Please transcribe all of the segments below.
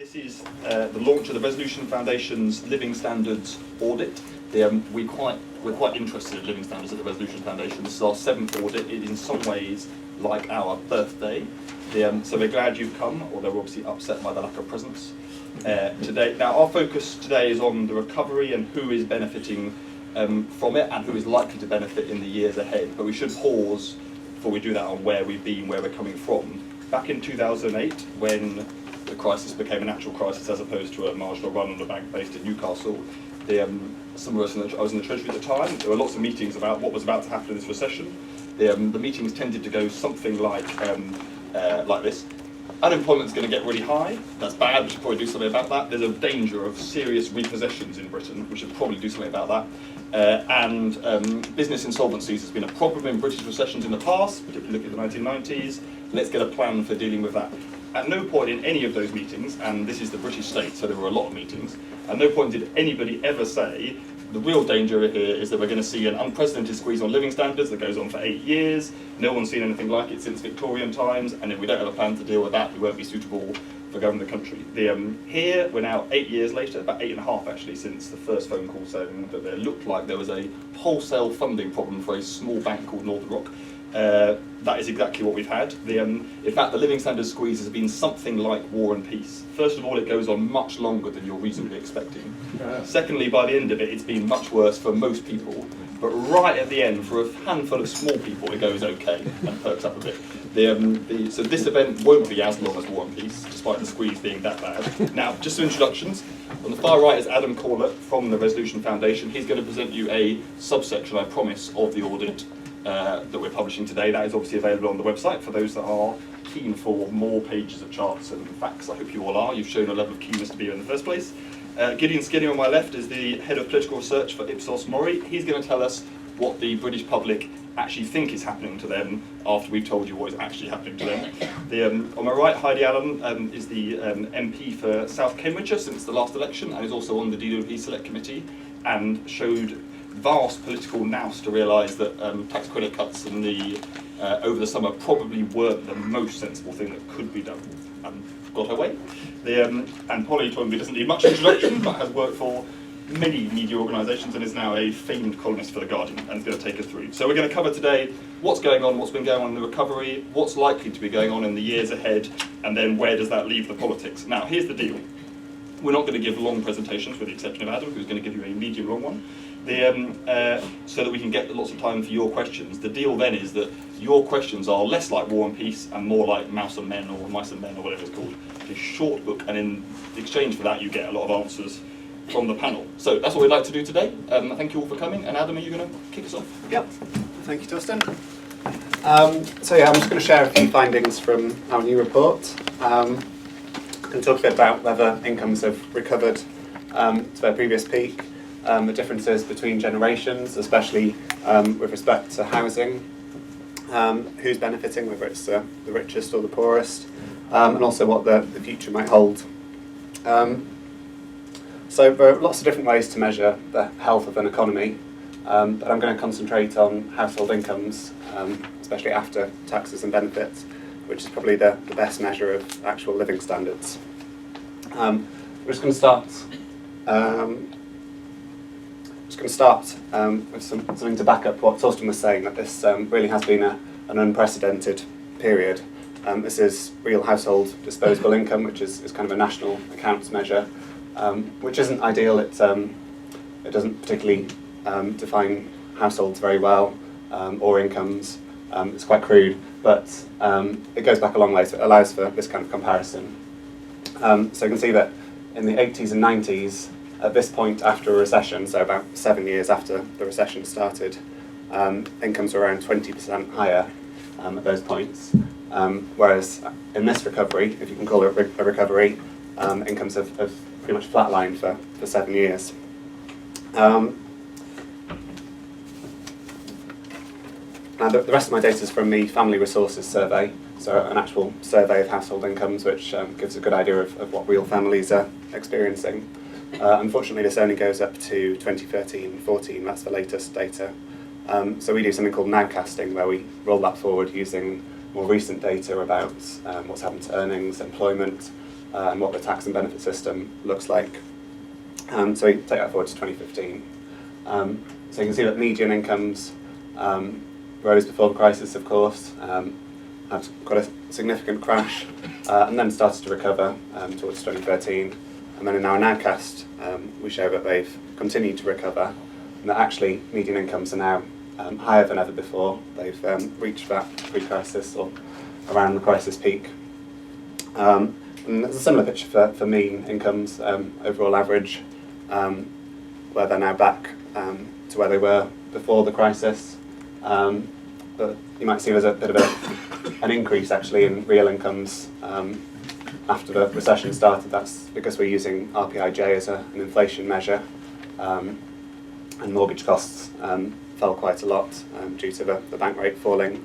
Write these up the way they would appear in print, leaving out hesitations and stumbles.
This is the launch of the Resolution Foundation's Living Standards audit. We're quite interested in living standards at the Resolution Foundation. This is our 7th audit. It is in some ways like our birthday. So we're glad you've come, although we're obviously upset by the lack of presence today. Now our focus today is on the recovery and who is benefiting from it and who is likely to benefit in the years ahead. But we should pause before we do that on where we've been, where we're coming from. Back in 2008, when the crisis became a natural crisis as opposed to a marginal run on a bank based in Newcastle, some of us, I was in the Treasury at the time, there were lots of meetings about what was about to happen in this recession. The meetings tended to go something like this. Unemployment's going to get really high, that's bad, we should probably do something about that. There's a danger of serious repossessions in Britain, we should probably do something about that. And business insolvencies has been a problem in British recessions in the past, particularly looking at the 1990s. Let's get a plan for dealing with that. At no point in any of those meetings, and this is the British state, so there were a lot of meetings, at no point did anybody ever say the real danger here is that we're going to see an unprecedented squeeze on living standards that goes on for 8 years. No one's seen anything like it since Victorian times, and if we don't have a plan to deal with that, we won't be suitable for governing the country. Here, we're now 8 years later, about 8.5 actually, since the first phone call saying that there looked like there was a wholesale funding problem for a small bank called Northern Rock. That is exactly what we've had. In fact, the living standards squeeze has been something like war and peace. First of all, it goes on much longer than you're reasonably expecting. Secondly, by the end of it, it's been much worse for most people. But right at the end, for a handful of small people, it goes okay and perks up a bit. So this event won't be as long as War and Peace, despite the squeeze being that bad. Now, just some introductions. On the far right is Adam Corlett from the Resolution Foundation. He's going to present you a subsection, I promise, of the audit that we're publishing today. That is obviously available on the website for those that are keen for more pages of charts and facts. I hope you all are. You've shown a level of keenness to be here in the first place. Gideon Skinner on my left is the head of political research for Ipsos Mori. He's going to tell us what the British public actually think is happening to them after we've told you what is actually happening to them. On my right, Heidi Allen is the MP for South Cambridgeshire since the last election and is also on the DWP Select Committee and showed vast political nous to realise that tax credit cuts in over the summer probably weren't the most sensible thing that could be done and got her way. And Polly Toynbee doesn't need much introduction but has worked for many media organisations and is now a famed columnist for The Guardian and is going to take us through. So we're going to cover today what's going on, what's been going on in the recovery, what's likely to be going on in the years ahead, and then where does that leave the politics. Now here's the deal. We're not going to give long presentations with the exception of Adam, who's going to give you a medium long one. So that we can get lots of time for your questions. The deal then is that your questions are less like War and Peace and more like Mouse and Men or Mice and Men or whatever it's called. It's a short book, and in exchange for that you get a lot of answers from the panel. So that's what we'd like to do today. Thank you all for coming, and Adam, are you going to kick us off? Yep, thank you, Torsten. I'm just going to share a few findings from our new report and talk a bit about whether incomes have recovered to their previous peak, the differences between generations, especially with respect to housing, who's benefiting, whether it's the richest or the poorest, and also what the future might hold. So there are lots of different ways to measure the health of an economy, but I'm going to concentrate on household incomes, especially after taxes and benefits, which is probably the best measure of actual living standards. We're just going to start with something to back up what Torsten was saying, that this really has been an unprecedented period. This is real household disposable income, which is kind of a national accounts measure, which isn't ideal. It doesn't particularly define households very well, or incomes. It's quite crude, but it goes back a long way, so it allows for this kind of comparison. So you can see that in the 80s and 90s, at this point after a recession, so about 7 years after the recession started, incomes were around 20% higher at those points. Whereas in this recovery, if you can call it a recovery, incomes have pretty much flatlined for 7 years. Now the rest of my data is from the Family Resources Survey, so an actual survey of household incomes, which gives a good idea of what real families are experiencing. Unfortunately, this only goes up to 2013-14, that's the latest data. So we do something called nowcasting, where we roll that forward using more recent data about what's happened to earnings, employment, and what the tax and benefit system looks like. So we take that forward to 2015. So you can see that median incomes rose before the crisis, of course, had quite a significant crash, and then started to recover towards 2013. And then in our nowcast, we show that they've continued to recover, and that actually median incomes are now higher than ever before. They've reached that pre-crisis or around the crisis peak. And there's a similar picture for mean incomes, overall average, where they're now back to where they were before the crisis. But you might see there's a bit of an increase actually in real incomes after the recession started. That's because we're using RPIJ as an inflation measure, and mortgage costs fell quite a lot due to the bank rate falling.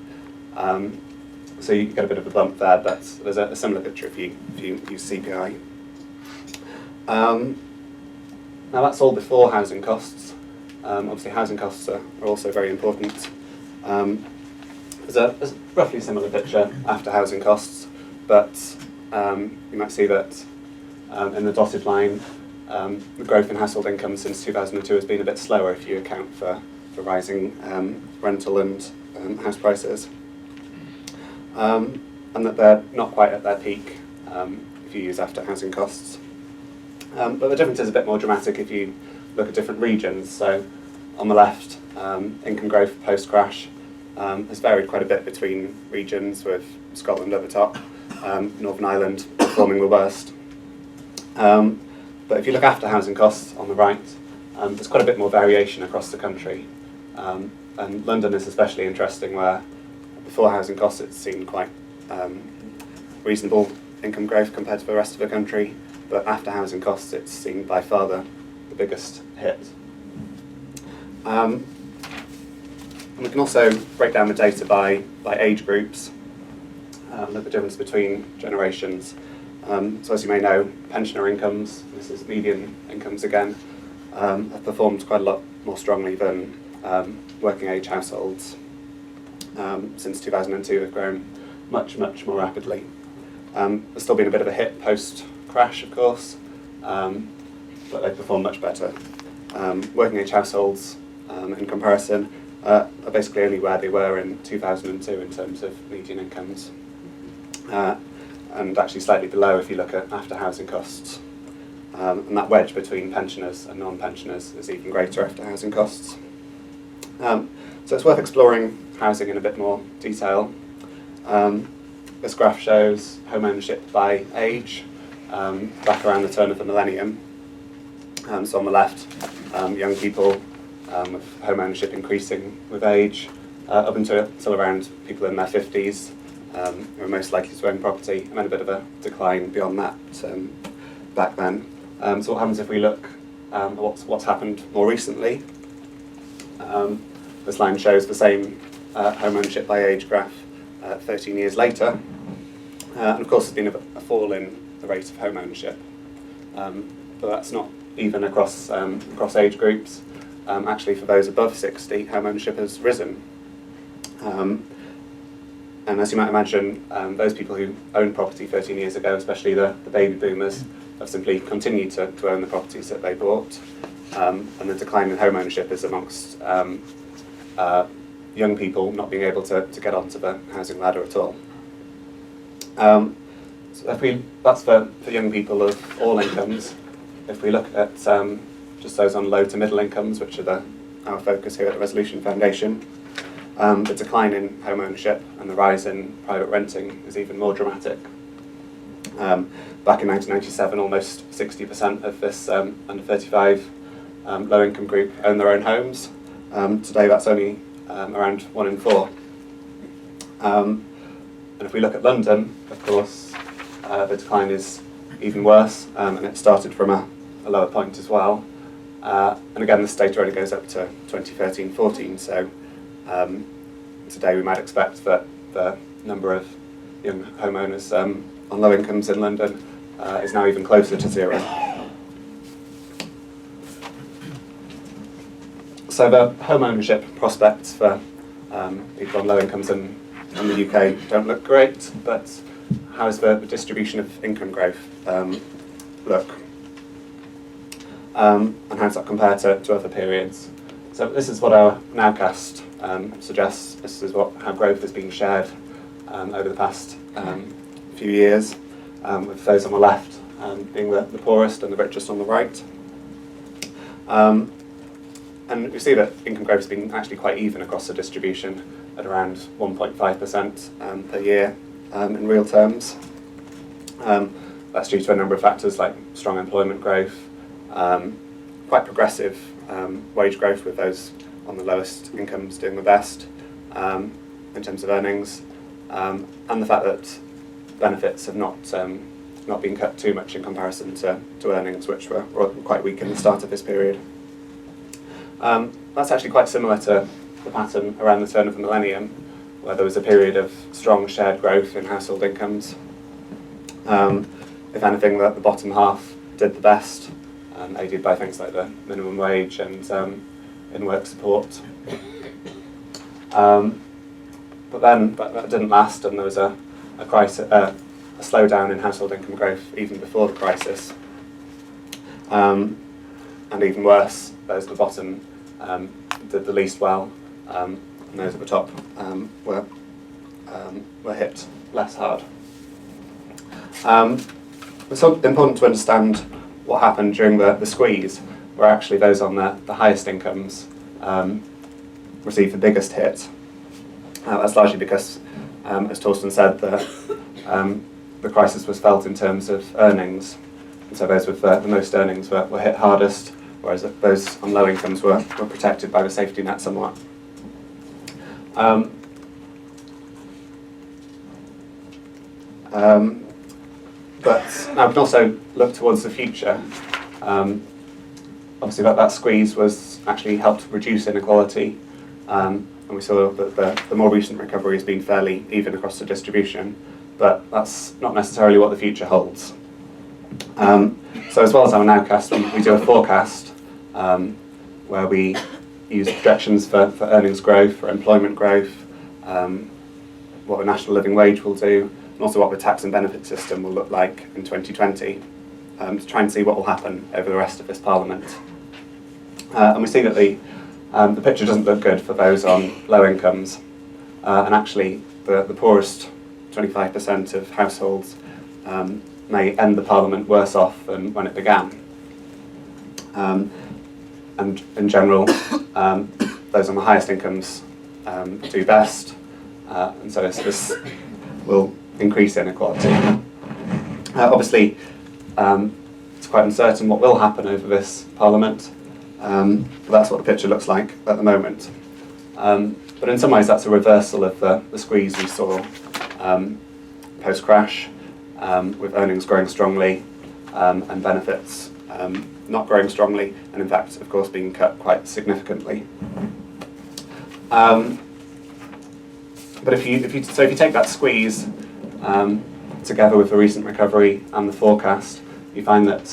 So you get a bit of a bump there, but there's a similar picture if you use CPI. Now that's all before housing costs. Obviously housing costs are also very important. There's a roughly similar picture after housing costs, but you might see that in the dotted line, the growth in household income since 2002 has been a bit slower if you account for rising rental and house prices. And that they're not quite at their peak if you use after housing costs. But the difference is a bit more dramatic if you look at different regions. So on the left, income growth post-crash has varied quite a bit between regions, with Scotland at the top, Northern Ireland performing the worst. But if you look after housing costs on the right, there's quite a bit more variation across the country. And London is especially interesting, where before housing costs it seemed quite reasonable income growth compared to the rest of the country, but after housing costs it's seen by far the biggest hit. And we can also break down the data by age groups, look at the difference between generations. So as you may know, pensioner incomes, this is median incomes again, have performed quite a lot more strongly than working age households. Since 2002 have grown much more rapidly. There's still been a bit of a hit post-crash, of course, but they've performed much better. Working age households, in comparison, are basically only where they were in 2002 in terms of median incomes, and actually slightly below if you look at after housing costs. And that wedge between pensioners and non-pensioners is even greater after housing costs. So it's worth exploring housing in a bit more detail. This graph shows home ownership by age, back around the turn of the millennium. So on the left, young people with home ownership increasing with age, up until around people in their 50s, who are most likely to own property, and then a bit of a decline beyond that back then. So what happens if we look at what's happened more recently? This line shows the same home ownership by age graph 13 years later. And of course there's been a fall in the rate of home ownership. But that's not even across age groups. Actually, for those above 60, home ownership has risen. And as you might imagine, those people who owned property 13 years ago, especially the baby boomers, have simply continued to own the properties that they bought. And the decline in home ownership is amongst young people not being able to get onto the housing ladder at all. So that's for young people of all incomes. If we look at just those on low to middle incomes, which are our focus here at the Resolution Foundation, the decline in home ownership and the rise in private renting is even more dramatic. Back in 1997, almost 60% of this under 35 low income group own their own homes. Today that's only around 1 in 4. And if we look at London, of course, the decline is even worse, and it started from a lower point as well. And again, this data only goes up to 2013-14, so today we might expect that the number of young homeowners on low incomes in London is now even closer to 0. So the home ownership prospects for people on low incomes in the UK don't look great, but how does the distribution of income growth look? And how does that compare to other periods? So this is what our nowcast suggests. This is how growth has been shared over the past few years, with those on the left being the poorest and the richest on the right. And we see that income growth has been actually quite even across the distribution at around 1.5% per year in real terms. That's due to a number of factors like strong employment growth, quite progressive wage growth with those on the lowest incomes doing the best in terms of earnings, and the fact that benefits have not been cut too much in comparison to earnings, which were quite weak in the start of this period. That's actually quite similar to the pattern around the turn of the millennium, where there was a period of strong shared growth in household incomes. If anything, the bottom half did the best, aided by things like the minimum wage and in-work support. But then that didn't last, and there was a slowdown in household income growth even before the crisis. And even worse, those at the bottom did the least well, and those at the top were hit less hard. It's important to understand what happened during the squeeze, where actually those on the highest incomes received the biggest hit. That's largely because, as Torsten said, the crisis was felt in terms of earnings, and so those with the most earnings were hit hardest, whereas those on low incomes were protected by the safety net somewhat. But now we can also look towards the future. Obviously that squeeze was actually helped reduce inequality, and we saw that the more recent recovery has been fairly even across the distribution, but that's not necessarily what the future holds. So as well as our nowcast, we do a forecast where we use projections for earnings growth, for employment growth, what the national living wage will do, and also what the tax and benefit system will look like in 2020, to try and see what will happen over the rest of this Parliament. And we see that the picture doesn't look good for those on low incomes, and actually the poorest 25% of households may end the Parliament worse off than when it began. And in general, those on the highest incomes do best, and so this will increase inequality. Obviously, it's quite uncertain what will happen over this Parliament, but that's what the picture looks like at the moment. But in some ways that's a reversal of the squeeze we saw post-crash, with earnings growing strongly and benefits not growing strongly, and in fact, of course, being cut quite significantly. But if you take that squeeze together with the recent recovery and the forecast, you find that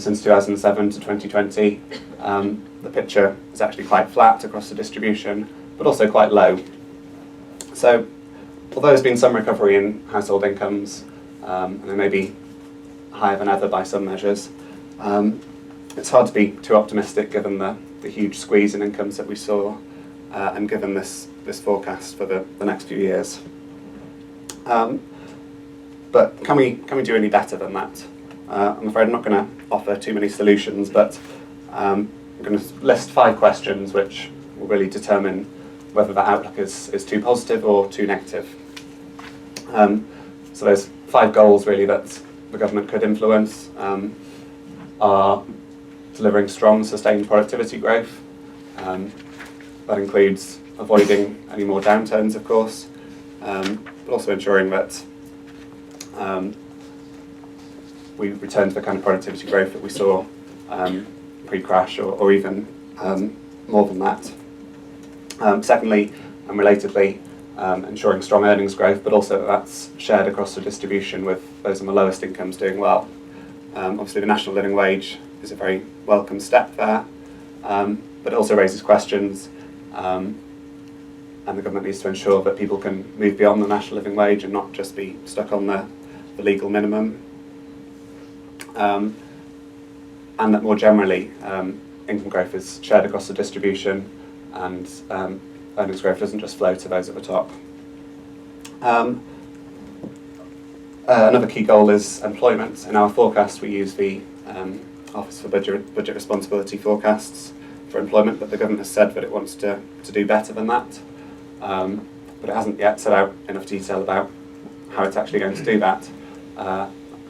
since 2007 to 2020, the picture is actually quite flat across the distribution, but also quite low. So, although there's been some recovery in household incomes, and they may be higher than ever by some measures, it's hard to be too optimistic given the huge squeeze in incomes that we saw, and given this forecast for the next few years. But can we do any better than that? I'm afraid I'm not going to offer too many solutions, but I'm going to list 5 questions which will really determine whether the outlook is too positive or too negative. So there's 5 goals really that the government could influence, are delivering strong, sustained productivity growth. That includes avoiding any more downturns, of course, but also ensuring that we return to the kind of productivity growth that we saw pre-crash, or even more than that. Secondly, and relatedly, ensuring strong earnings growth, but also that's shared across the distribution with those on the lowest incomes doing well. Obviously the national living wage is a very welcome step there, but it also raises questions, and the government needs to ensure that people can move beyond the national living wage and not just be stuck on the the legal minimum, and that more generally income growth is shared across the distribution, and earnings growth doesn't just flow to those at the top. Another key goal is employment. In our forecast we use the Office for Budget Responsibility forecasts for employment, but the government has said that it wants to do better than that, but it hasn't yet set out enough detail about how it's actually going to do that.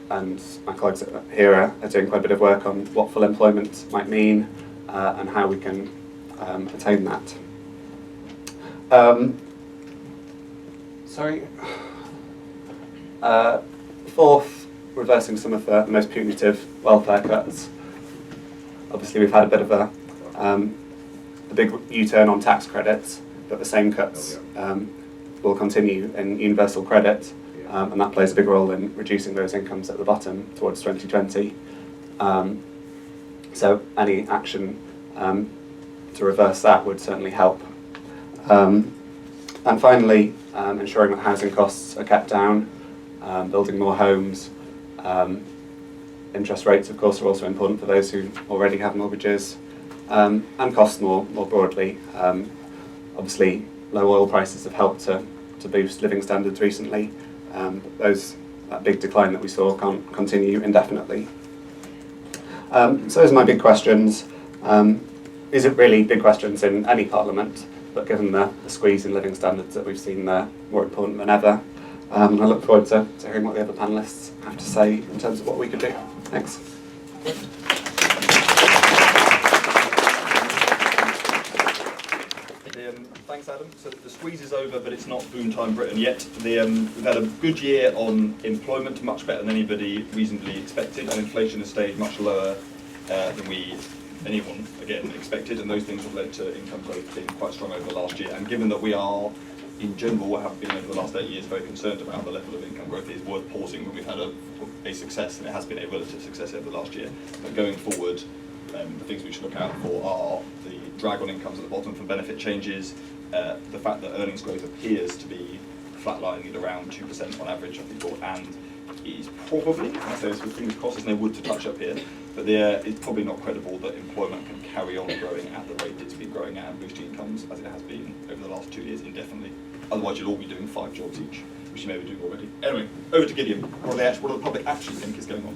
And my colleagues here are doing quite a bit of work on what full employment might mean and how we can attain that. Fourth, reversing some of the most punitive welfare cuts. Obviously we've had a bit of a big U-turn on tax credits, but the same cuts will continue in universal credit, and that plays a big role in reducing those incomes at the bottom towards 2020. So any action to reverse that would certainly help. And finally, ensuring that housing costs are kept down, building more homes. Interest rates, of course, are also important for those who already have mortgages, and costs more broadly. Obviously, low oil prices have helped to boost living standards recently. But that big decline that we saw can't continue indefinitely. So those are my big questions. These are really big questions in any parliament, but given the squeeze in living standards that we've seen there, more important than ever. I look forward to hearing what the other panellists have to say in terms of what we could do. Thanks. Thanks, Adam. So the squeeze is over, but it's not boom time Britain yet. We've had a good year on employment, much better than anybody reasonably expected, and inflation has stayed much lower than anyone again expected, and those things have led to income growth being quite strong over the last year. And given that we are, in general, have been over the last 8 years very concerned about the level of income growth, it is worth pausing when we've had a success, and it has been a relative success over the last year. But going forward, the things we should look out for are the drag on incomes at the bottom from benefit changes, the fact that earnings growth appears to be flatlining at around 2% on average, I think, and is probably, I say this with fingers crossed, there's no wood to touch up here, but it's probably not credible that employment can carry on growing at the rate it's been growing at and boosting incomes as it has been over the last 2 years indefinitely. Otherwise you'll all be doing 5 jobs each, which you may be doing already. Anyway, over to Gideon. What do the public actually think is going on?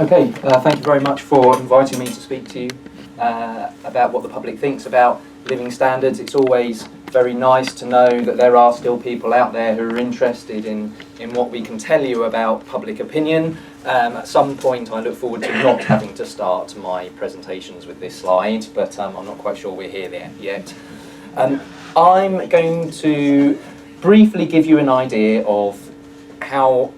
Thank you very much for inviting me to speak to you about what the public thinks about living standards. It's always very nice to know that there are still people out there who are interested in what we can tell you about public opinion. At some point I look forward to not having to start my presentations with this slide, but I'm not quite sure we're here there yet. I'm going to briefly give you an idea of how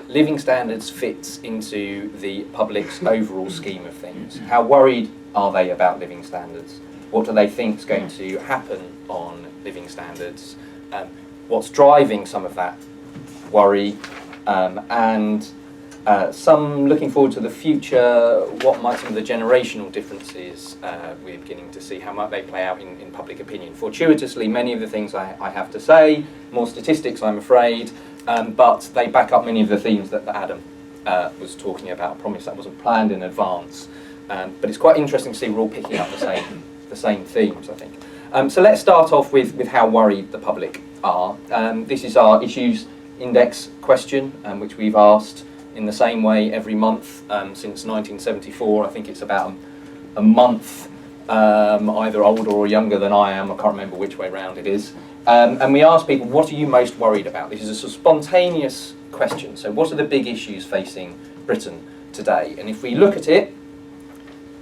living standards fits into the public's overall scheme of things. How worried are they about living standards? What do they think is going to happen on living standards? What's driving some of that worry? And some looking forward to the future, what might some of the generational differences we're beginning to see, how might they play out in public opinion? Fortuitously, many of the things I have to say, more statistics I'm afraid, but they back up many of the themes that Adam was talking about. I promise that wasn't planned in advance, but it's quite interesting to see we're all picking up the same themes, I think. So let's start off with how worried the public are. This is our issues index question, which we've asked in the same way every month since 1974. I think it's about a month either older or younger than I am. I can't remember which way round it is. And we ask people, what are you most worried about? This is a sort of spontaneous question. So what are the big issues facing Britain today? And if we look at it,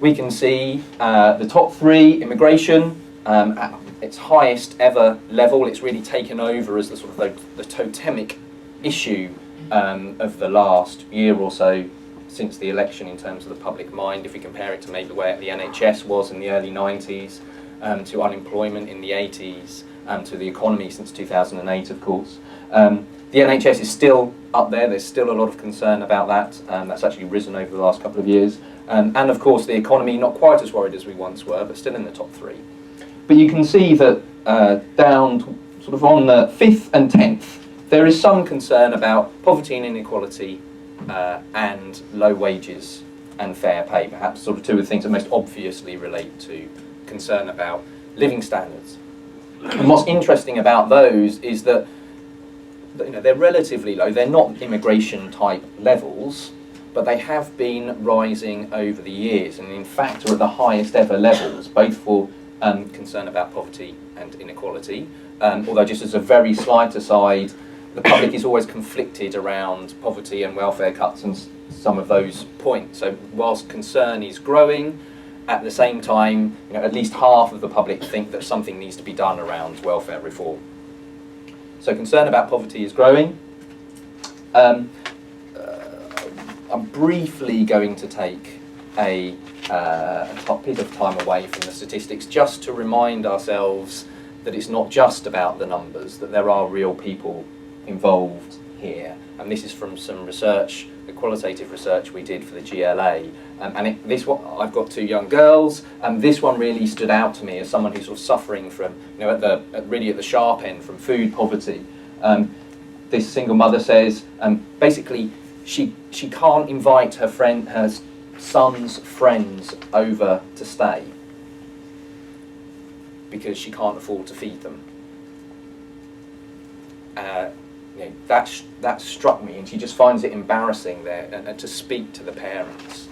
we can see the top 3, immigration, at its highest ever level. It's really taken over as the sort of the totemic issue of the last year or so since the election in terms of the public mind. If we compare it to maybe where the NHS was in the early 90s, to unemployment in the 80s, to the economy since 2008, of course. The NHS is still up there. There's still a lot of concern about that. That's actually risen over the last couple of years. And of course the economy, not quite as worried as we once were, but still in the top 3. But you can see that down sort of on the 5th and 10th, there is some concern about poverty and inequality and low wages and fair pay, perhaps sort of two of the things that most obviously relate to concern about living standards. And what's interesting about those is that they're relatively low. They're not immigration type levels, but they have been rising over the years, and in fact are at the highest ever levels, both for concern about poverty and inequality. Although, just as a very slight aside, the public is always conflicted around poverty and welfare cuts and some of those points. So whilst concern is growing, at the same time, at least half of the public think that something needs to be done around welfare reform. So concern about poverty is growing. I'm briefly going to take a bit of time away from the statistics just to remind ourselves that it's not just about the numbers, that there are real people involved here. And this is from some research, the qualitative research we did for the GLA. This one, I've got two young girls, and this one really stood out to me as someone who's sort of suffering from, really at the sharp end, from food poverty. This single mother says, basically, she can't invite her son's friends over to stay because she can't afford to feed them. That struck me, and she just finds it embarrassing there and to speak to the parents.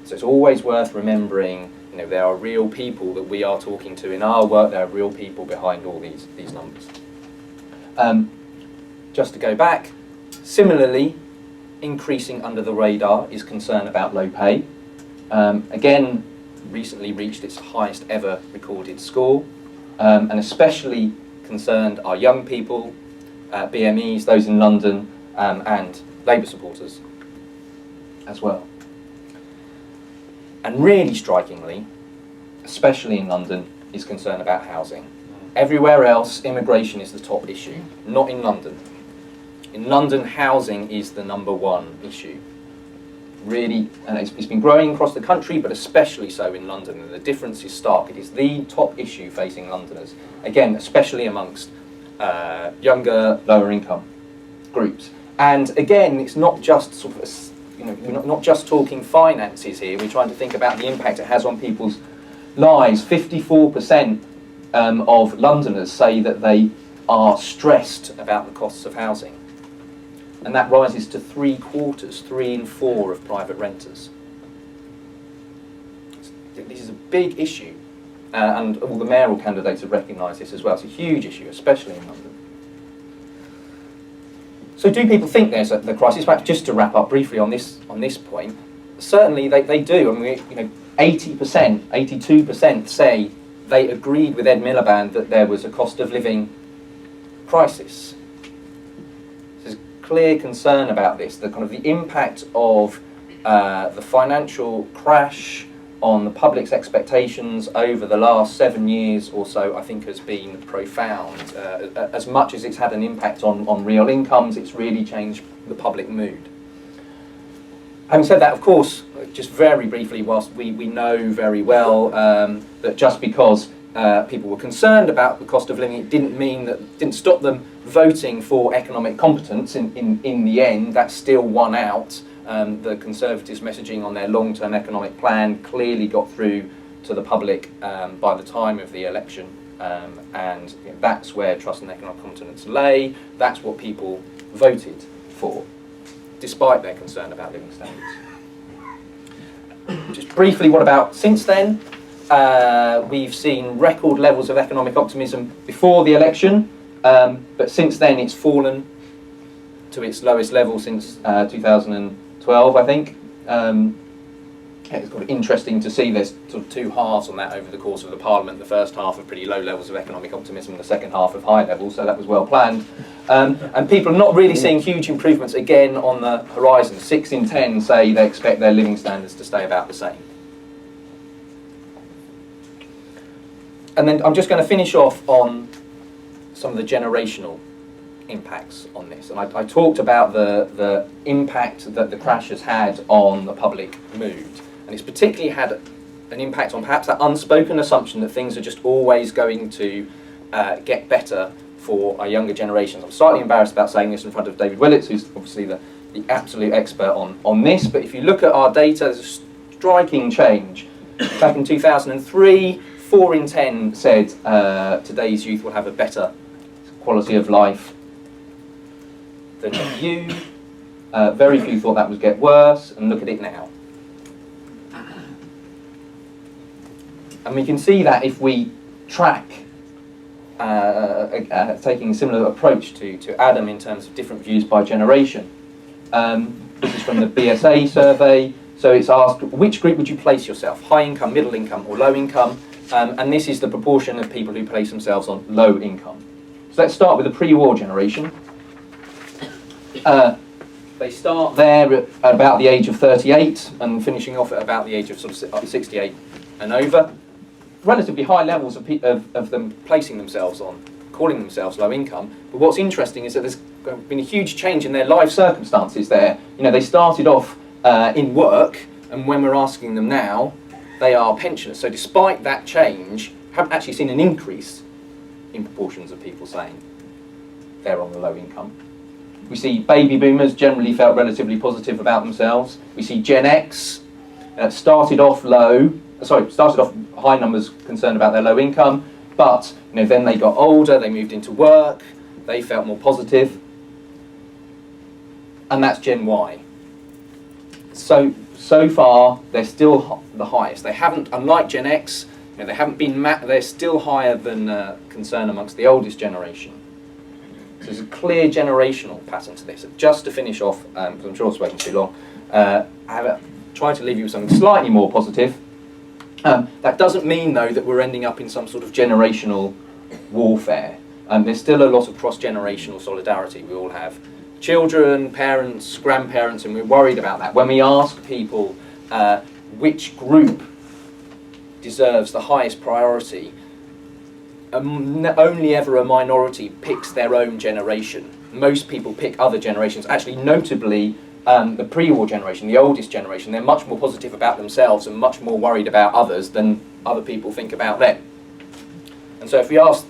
So it's always worth remembering, there are real people that we are talking to in our work. There are real people behind all these numbers. Just to go back, similarly, increasing under the radar is concern about low pay. Again, recently reached its highest ever recorded score, and especially concerned are young people, BMEs, those in London, and Labour supporters as well. And really strikingly, especially in London, is concern about housing. Everywhere else, immigration is the top issue, not in London. In London, housing is the number one issue. Really, and it's been growing across the country, but especially so in London, and the difference is stark. It is the top issue facing Londoners, again, especially amongst younger, lower income groups. And again, it's not just sort of, we're not just talking finances here. We're trying to think about the impact it has on people's lives. 54% of Londoners say that they are stressed about the costs of housing. And that rises to 3/4, 3 in 4 of private renters. This is a big issue, and all the mayoral candidates have recognised this as well. It's a huge issue, especially in London. So do people think there's the crisis? Perhaps just to wrap up briefly on this point, certainly they do. I mean, 80%, 82% say they agreed with Ed Miliband that there was a cost of living crisis. There's clear concern about this, the kind of the impact of the financial crash on the public's expectations over the last 7 years or so, I think has been profound. As much as it's had an impact on real incomes, it's really changed the public mood. Having said that, of course, just very briefly, whilst we know very well that just because people were concerned about the cost of living, it didn't stop them voting for economic competence in the end. That still won out. The Conservatives' messaging on their long-term economic plan clearly got through to the public by the time of the election, and that's where trust and economic competence lay. That's what people voted for, despite their concern about living standards. Just briefly, what about since then? We've seen record levels of economic optimism before the election, but since then it's fallen to its lowest level since 2012, I think. It's kind of interesting to see there's sort of two halves on that over the course of the Parliament. The first half of pretty low levels of economic optimism, and the second half of high levels, so that was well planned. And people are not really seeing huge improvements again on the horizon. 6 in 10 say they expect their living standards to stay about the same. And then I'm just going to finish off on some of the generational impacts on this. And I talked about the impact that the crash has had on the public mood. And it's particularly had an impact on perhaps that unspoken assumption that things are just always going to get better for our younger generations. I'm slightly embarrassed about saying this in front of David Willits, who's obviously the absolute expert on this, but if you look at our data, there's a striking change. Back in 2003, 4 in 10 said today's youth will have a better quality of life than you. Very few thought that would get worse, and look at it now. And we can see that if we track, taking a similar approach to Adam in terms of different views by generation. This is from the BSA survey. So it's asked, which group would you place yourself? High income, middle income, or low income? And this is the proportion of people who place themselves on low income. So let's start with the pre-war generation. They start there at about the age of 38 and finishing off at about the age of sort of 68 and over. Relatively high levels of them placing themselves on, calling themselves low income. But what's interesting is that there's been a huge change in their life circumstances there. You know, they started off in work, and when we're asking them now, they are pensioners. So despite that change, haven't actually seen an increase in proportions of people saying they're on the low income. We see baby boomers generally felt relatively positive about themselves. We see Gen X started off high numbers concerned about their low income, but then they got older, they moved into work, they felt more positive, and that's Gen Y. So far they're still the highest. They haven't, unlike Gen X, they haven't been. They're still higher than concern amongst the oldest generation. So there's a clear generational pattern to this. Just to finish off, because I'm sure I've spoken too long, I try to leave you with something slightly more positive. That doesn't mean, though, that we're ending up in some sort of generational warfare. There's still a lot of cross-generational solidarity. We all have children, parents, grandparents, and we're worried about that. When we ask people which group deserves the highest priority, only ever a minority picks their own generation. Most people pick other generations. Actually, notably, the pre-war generation, the oldest generation, they're much more positive about themselves and much more worried about others than other people think about them. And so if we ask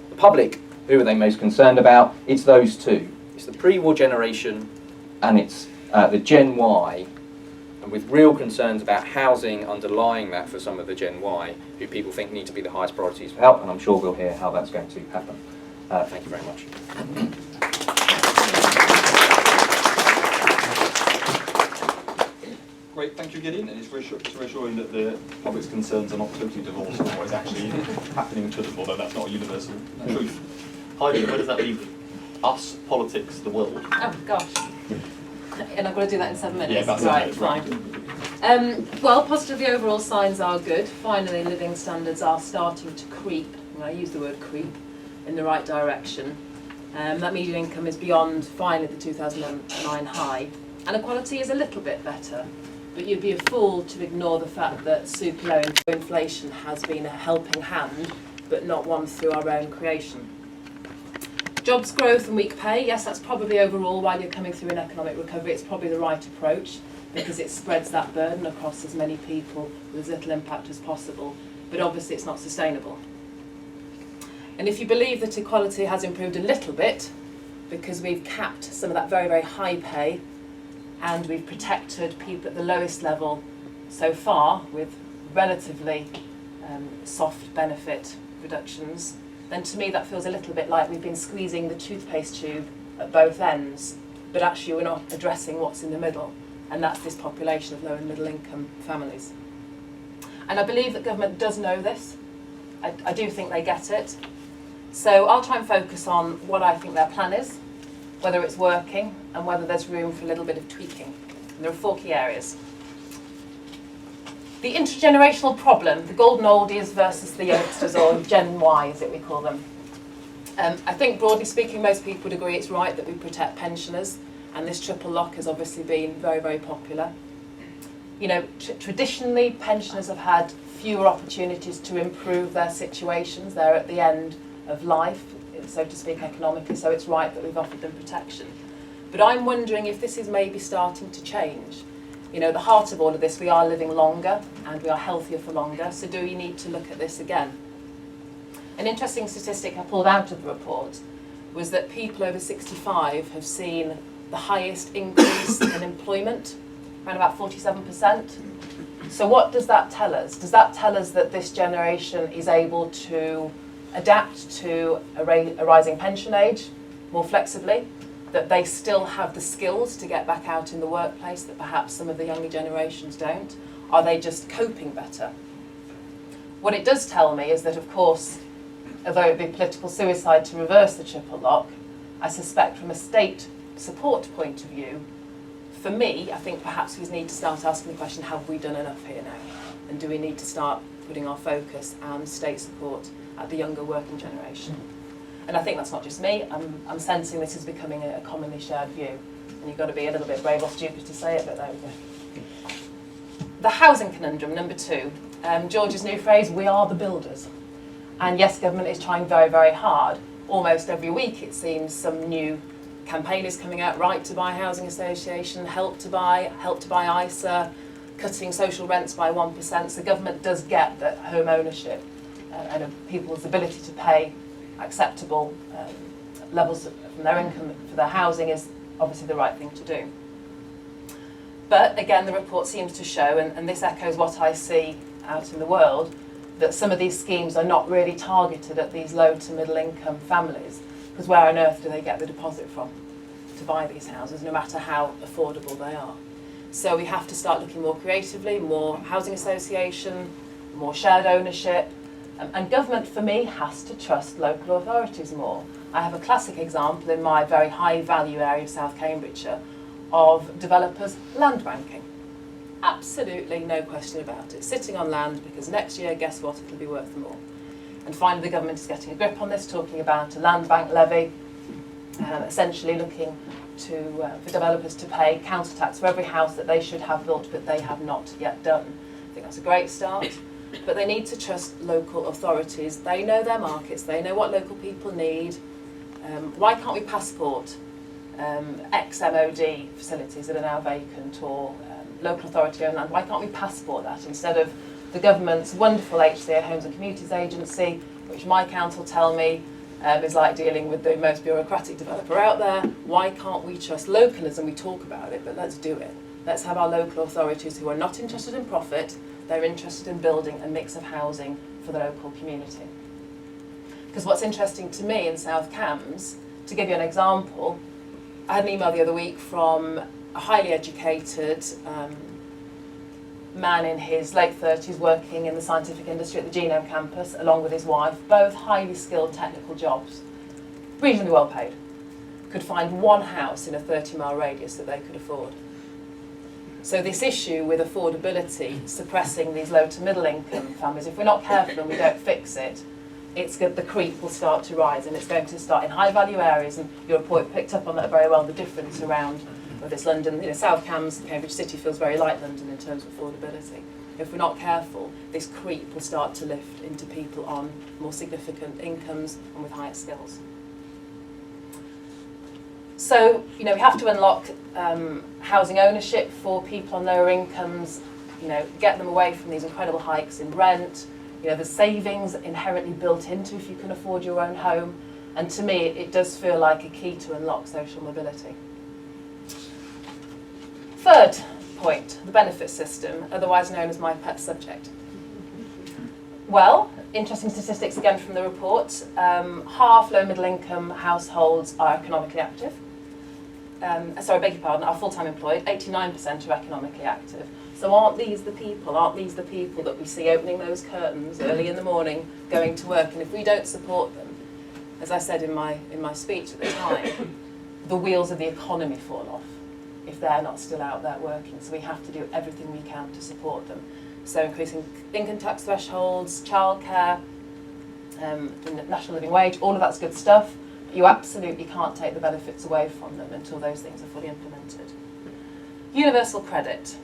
the public who are they most concerned about, it's those two. It's the pre-war generation and it's the Gen Y, and with real concerns about housing underlying that for some of the Gen Y, who people think need to be the highest priorities for help, and I'm sure we'll hear how that's going to happen. Thank you very much. Great, thank you, Gideon. And it's reassuring that the public's concerns are not totally divorced from what is actually happening to them, although that's not a universal truth. Heidi, where does that leave us, politics, the world? Oh, gosh. And I've got to do that in 7 minutes? Yeah, that's right, it, fine. Well, positively, overall signs are good. Finally, living standards are starting to creep, and I use the word creep, in the right direction. That median income is beyond, finally, the 2009 high. And equality is a little bit better. But you'd be a fool to ignore the fact that super low inflation has been a helping hand, but not one through our own creation. Jobs growth and weak pay, yes, that's probably overall, while you're coming through an economic recovery, it's probably the right approach because it spreads that burden across as many people with as little impact as possible. But obviously it's not sustainable. And if you believe that equality has improved a little bit because we've capped some of that very, very high pay and we've protected people at the lowest level so far with relatively soft benefit reductions, then to me that feels a little bit like we've been squeezing the toothpaste tube at both ends, but actually we're not addressing what's in the middle, and that's this population of low and middle income families. And I believe that government does know this. I do think they get it. So I'll try and focus on what I think their plan is, whether it's working, and whether there's room for a little bit of tweaking. And there are 4 key areas. The intergenerational problem, the golden oldies versus the youngsters, or Gen Y as we call them. I think broadly speaking most people would agree it's right that we protect pensioners, and this triple lock has obviously been very, very popular. You know, traditionally pensioners have had fewer opportunities to improve their situations. They're at the end of life, so to speak, economically, so it's right that we've offered them protection. But I'm wondering if this is maybe starting to change. You know, the heart of all of this, we are living longer and we are healthier for longer, so do we need to look at this again? An interesting statistic I pulled out of the report was that people over 65 have seen the highest increase in employment, around about 47%. So what does that tell us? Does that tell us that this generation is able to adapt to a rising pension age more flexibly? That they still have the skills to get back out in the workplace that perhaps some of the younger generations don't? Are they just coping better? What it does tell me is that, of course, although it would be political suicide to reverse the triple lock, I suspect from a state support point of view, for me, I think perhaps we need to start asking the question, have we done enough here now? And do we need to start putting our focus on state support at the younger working generation? And I think that's not just me, I'm sensing this is becoming a commonly shared view. And you've got to be a little bit brave or stupid to say it, but there we go. The housing conundrum, number 2. George's new phrase, we are the builders. And yes, government is trying very, very hard. Almost every week it seems some new campaign is coming out, Right to Buy Housing Association, Help to Buy ISA, cutting social rents by 1%. So the government does get that home ownership and people's ability to pay acceptable levels from their income for their housing is obviously the right thing to do. But again, the report seems to show, and this echoes what I see out in the world, that some of these schemes are not really targeted at these low to middle income families, because where on earth do they get the deposit from to buy these houses, no matter how affordable they are? So we have to start looking more creatively, more housing association, more shared ownership, and government for me has to trust local authorities more. I have a classic example in my very high value area of South Cambridgeshire of developers land banking. Absolutely no question about it. Sitting on land because next year, guess what, it'll be worth more. And finally the government is getting a grip on this, talking about a land bank levy, essentially looking to for developers to pay council tax for every house that they should have built but they have not yet done. I think that's a great start, but they need to trust local authorities. They know their markets, they know what local people need. Why can't we passport ex-MOD facilities that are now vacant or local authority owned land? Why can't we passport that instead of the government's wonderful HCA Homes and Communities Agency, which my council tell me is like dealing with the most bureaucratic developer out there? Why can't we trust localism? We talk about it, but let's do it. Let's have our local authorities who are not interested in profit, they're interested in building a mix of housing for the local community. Because what's interesting to me in South Cambs, to give you an example, I had an email the other week from a highly educated man in his late 30s working in the scientific industry at the Genome campus along with his wife, both highly skilled technical jobs, reasonably well paid, could find one house in a 30-mile radius that they could afford. So this issue with affordability suppressing these low to middle income families, if we're not careful and we don't fix it, it's good, the creep will start to rise, and it's going to start in high value areas, and your report picked up on that very well, the difference around this London, South Cambs, Cambridge City feels very like London in terms of affordability. If we're not careful, this creep will start to lift into people on more significant incomes and with higher skills. So, we have to unlock housing ownership for people on lower incomes, get them away from these incredible hikes in rent. The savings inherently built into if you can afford your own home. And to me, it does feel like a key to unlock social mobility. Third point, the benefit system, otherwise known as my pet subject. Well, interesting statistics again from the report. Half low middle income households are economically active. Are full-time employed, 89% are economically active. So aren't these the people that we see opening those curtains early in the morning, going to work? And if we don't support them, as I said in my speech at the time, the wheels of the economy fall off if they're not still out there working. So we have to do everything we can to support them. So increasing income tax thresholds, childcare, national living wage, all of that's good stuff. But you absolutely can't take the benefits away from them until those things are fully implemented. Universal credit.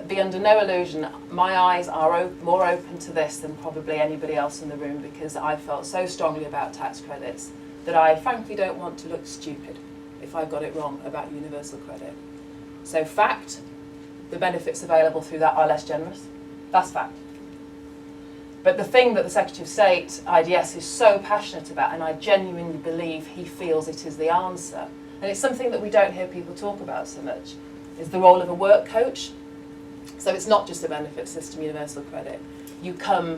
Be under no illusion, my eyes are more open to this than probably anybody else in the room, because I felt so strongly about tax credits that I frankly don't want to look stupid if I've got it wrong about universal credit. So fact, the benefits available through that are less generous. That's fact. But the thing that the Secretary of State, IDS, is so passionate about, and I genuinely believe he feels it is the answer, and it's something that we don't hear people talk about so much, is the role of a work coach. So it's not just a benefit system, universal credit. You come,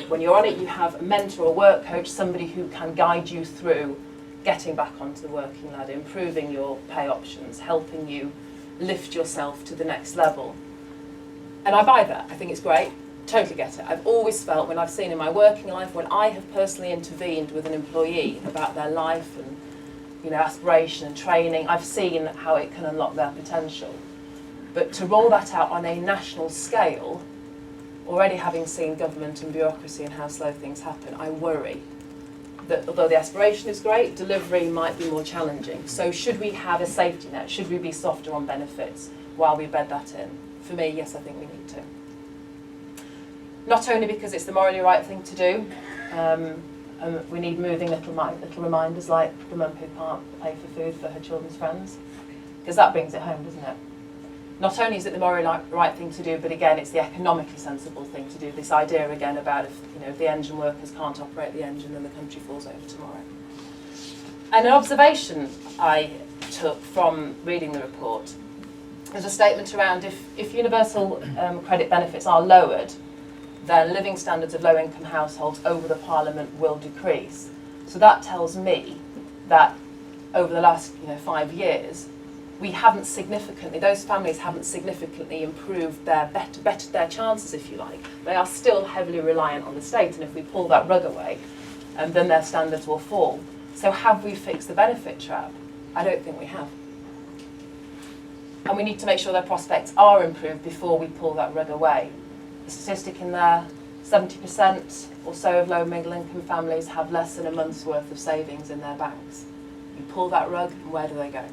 when you're on it, you have a mentor, a work coach, somebody who can guide you through getting back onto the working ladder, improving your pay options, helping you lift yourself to the next level. And I buy that. I think it's great. Totally get it. I've always felt, when I've seen in my working life, when I have personally intervened with an employee about their life and, you know, aspiration and training, I've seen how it can unlock their potential. But to roll that out on a national scale, already having seen government and bureaucracy and how slow things happen, I worry that although the aspiration is great, delivery might be more challenging. So should we have a safety net? Should we be softer on benefits while we bed that in? For me, yes, I think we need to. Not only because it's the morally right thing to do, we need moving little reminders like the mum who can't pay for food for her children's friends, because that brings it home, doesn't it? Not only is it the morally right thing to do, but again, it's the economically sensible thing to do. This idea again about if the engine workers can't operate the engine, then the country falls over tomorrow. And an observation I took from reading the report is a statement around if universal credit benefits are lowered, then living standards of low-income households over the Parliament will decrease. So that tells me that over the last 5 years, we haven't significantly, those families haven't significantly improved bettered their chances, if you like. They are still heavily reliant on the state, and if we pull that rug away, then their standards will fall. So have we fixed the benefit trap? I don't think we have. And we need to make sure their prospects are improved before we pull that rug away. The statistic in there, 70% or so of low middle income families have less than a month's worth of savings in their banks. You pull that rug, and where do they go?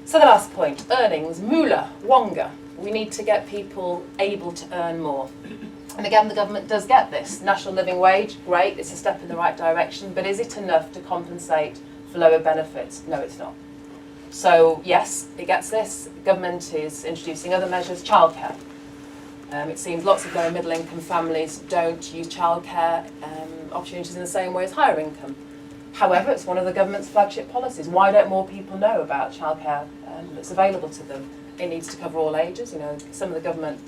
So the last point, earnings, moolah, wonga. We need to get people able to earn more. And again, the government does get this. National living wage, great, it's a step in the right direction, but is it enough to compensate for lower benefits? No, it's not. So yes, it gets this. Government is introducing other measures, childcare. It seems lots of low middle income families don't use childcare opportunities in the same way as higher income. However, it's one of the government's flagship policies. Why don't more people know about childcare that's available to them? It needs to cover all ages. Some of the government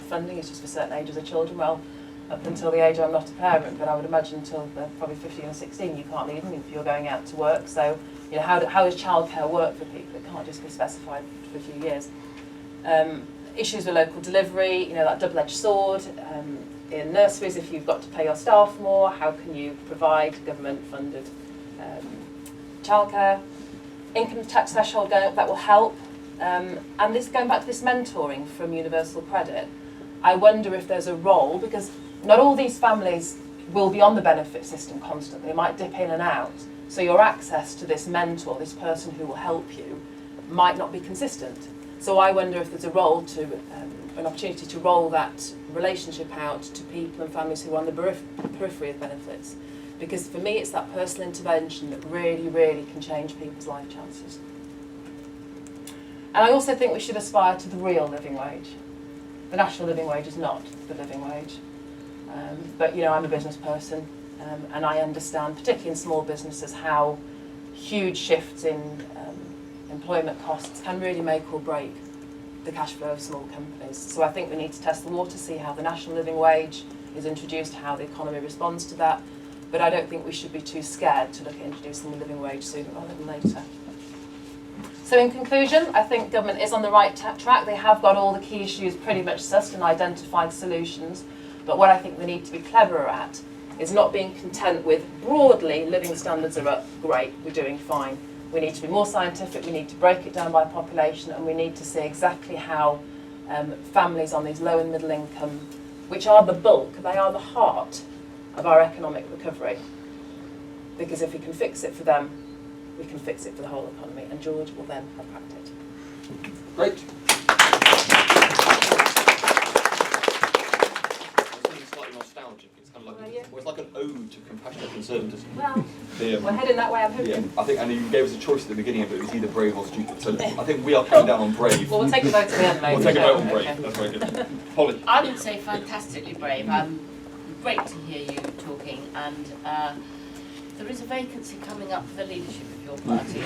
funding is just for certain ages of children. Well, up until the age I'm not a parent, but I would imagine until they're probably 15 or 16, you can't leave them if you're going out to work. So, how does childcare work for people? It can't just be specified for a few years. Issues with local delivery, that double-edged sword. In nurseries, if you've got to pay your staff more, how can you provide government-funded childcare? Income tax threshold going up, that will help. And this going back to this mentoring from universal credit, I wonder if there's a role, because not all these families will be on the benefit system constantly. They might dip in and out. So your access to this mentor, this person who will help you, might not be consistent. So I wonder if there's a role to, an opportunity to roll that relationship out to people and families who are on the periphery of benefits. Because for me, it's that personal intervention that really, really can change people's life chances. And I also think we should aspire to the real living wage. The national living wage is not the living wage. But I'm a business person, and I understand, particularly in small businesses, how huge shifts in employment costs can really make or break the cash flow of small companies. So I think we need to test the water, see how the national living wage is introduced, how the economy responds to that. But I don't think we should be too scared to look at introducing the living wage sooner rather than later. So in conclusion, I think government is on the right track. They have got all the key issues pretty much sussed and identified solutions. But what I think we need to be cleverer at is not being content with broadly living standards are up, great, we're doing fine. We need to be more scientific, we need to break it down by population, and we need to see exactly how families on these low and middle income, which are the bulk, they are the heart of our economic recovery. Because if we can fix it for them, we can fix it for the whole economy, and George will then have cracked it. Great. Slightly nostalgic. It's kind of like, Well, yeah. well, it's like an ode to compassionate conservatism. Well, The, we're heading that way, I'm hoping. yeah, I think, and you gave us a choice at the beginning of it. It was either brave or stupid. So I think we are coming down on brave. Well, we'll take a vote at the end, maybe. We'll take a vote on brave. Okay. That's very good. Holly. I would say fantastically brave. Great to hear you talking, and there is a vacancy coming up for the leadership of your party.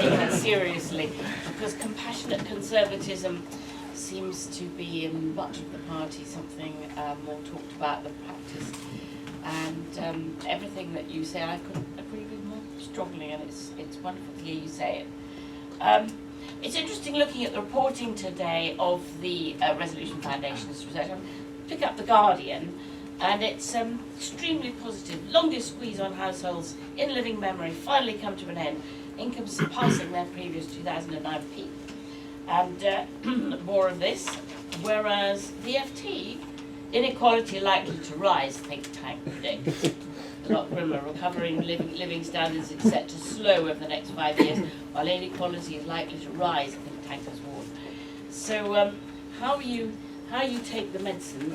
Take it seriously, because compassionate conservatism seems to be in much of the party something more talked about than practiced. And everything that you say, I couldn't agree with more strongly, and it's wonderful to hear you say it. It's interesting looking at the reporting today of the Resolution Foundation's research. Pick up the Guardian, and it's extremely positive. Longest squeeze on households in living memory finally come to an end. Income surpassing their previous 2009 peak. And more of this. Whereas the FT, inequality likely to rise, think tank predicts. A lot grimmer. Recovering living standards is set to slow over the next 5 years, while inequality is likely to rise, think tank has warned. So how you take the medicine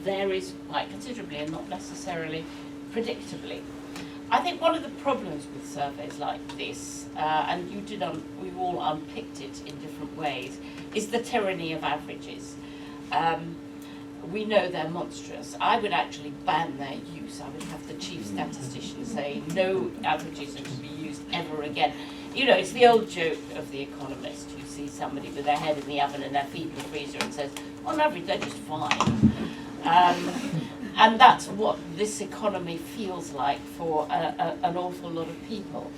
varies quite considerably and not necessarily predictably. I think one of the problems with surveys like this, and we've all unpicked it in different ways, is the tyranny of averages. We know they're monstrous. I would actually ban their use. I would have the chief statistician say no averages are to be used ever again. You know, it's the old joke of the Economist. You see somebody with their head in the oven and their feet in the freezer and says, on average, they're just fine. And that's what this economy feels like for an awful lot of people.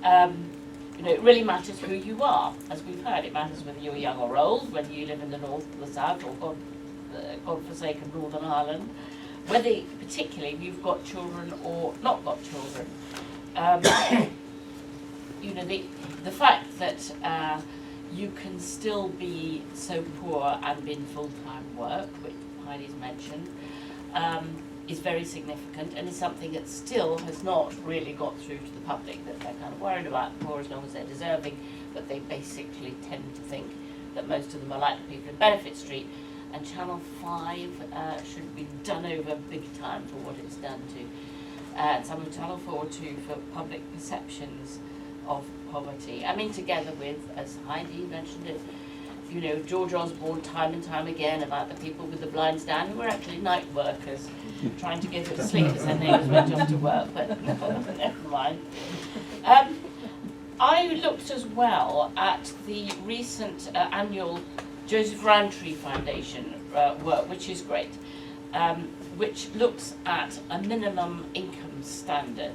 You know, it really matters who you are. As we've heard, it matters whether you're young or old, whether you live in the north or the south, or God-forsaken Northern Ireland, whether particularly you've got children or not got children. You know, the fact that you can still be so poor and be in full-time work, which Heidi's mentioned, is very significant, and is something that still has not really got through to the public, that they're kind of worried about the poor as long as they're deserving, but they basically tend to think that most of them are like the people in Benefit Street, and Channel 5 should be done over big time for what it's done to. And some of Channel 4 too for public perceptions of poverty. I mean, together with, as Heidi mentioned it, you know, George Osborne time and time again about the people with the blind stand who were actually night workers trying to get to sleep as their neighbours went off to work, but never mind. I looked as well at the recent annual Joseph Rowntree Foundation work, which is great, which looks at a minimum income standard.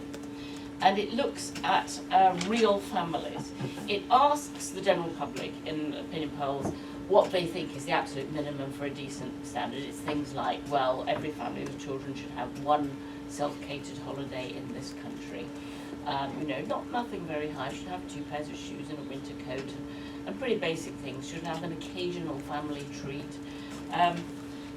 And it looks at real families. It asks the general public in opinion polls what they think is the absolute minimum for a decent standard. It's things like, well, every family with children should have one self-catered holiday in this country. You know, nothing very high. Should have 2 pairs of shoes and a winter coat, and pretty basic things. Should have an occasional family treat.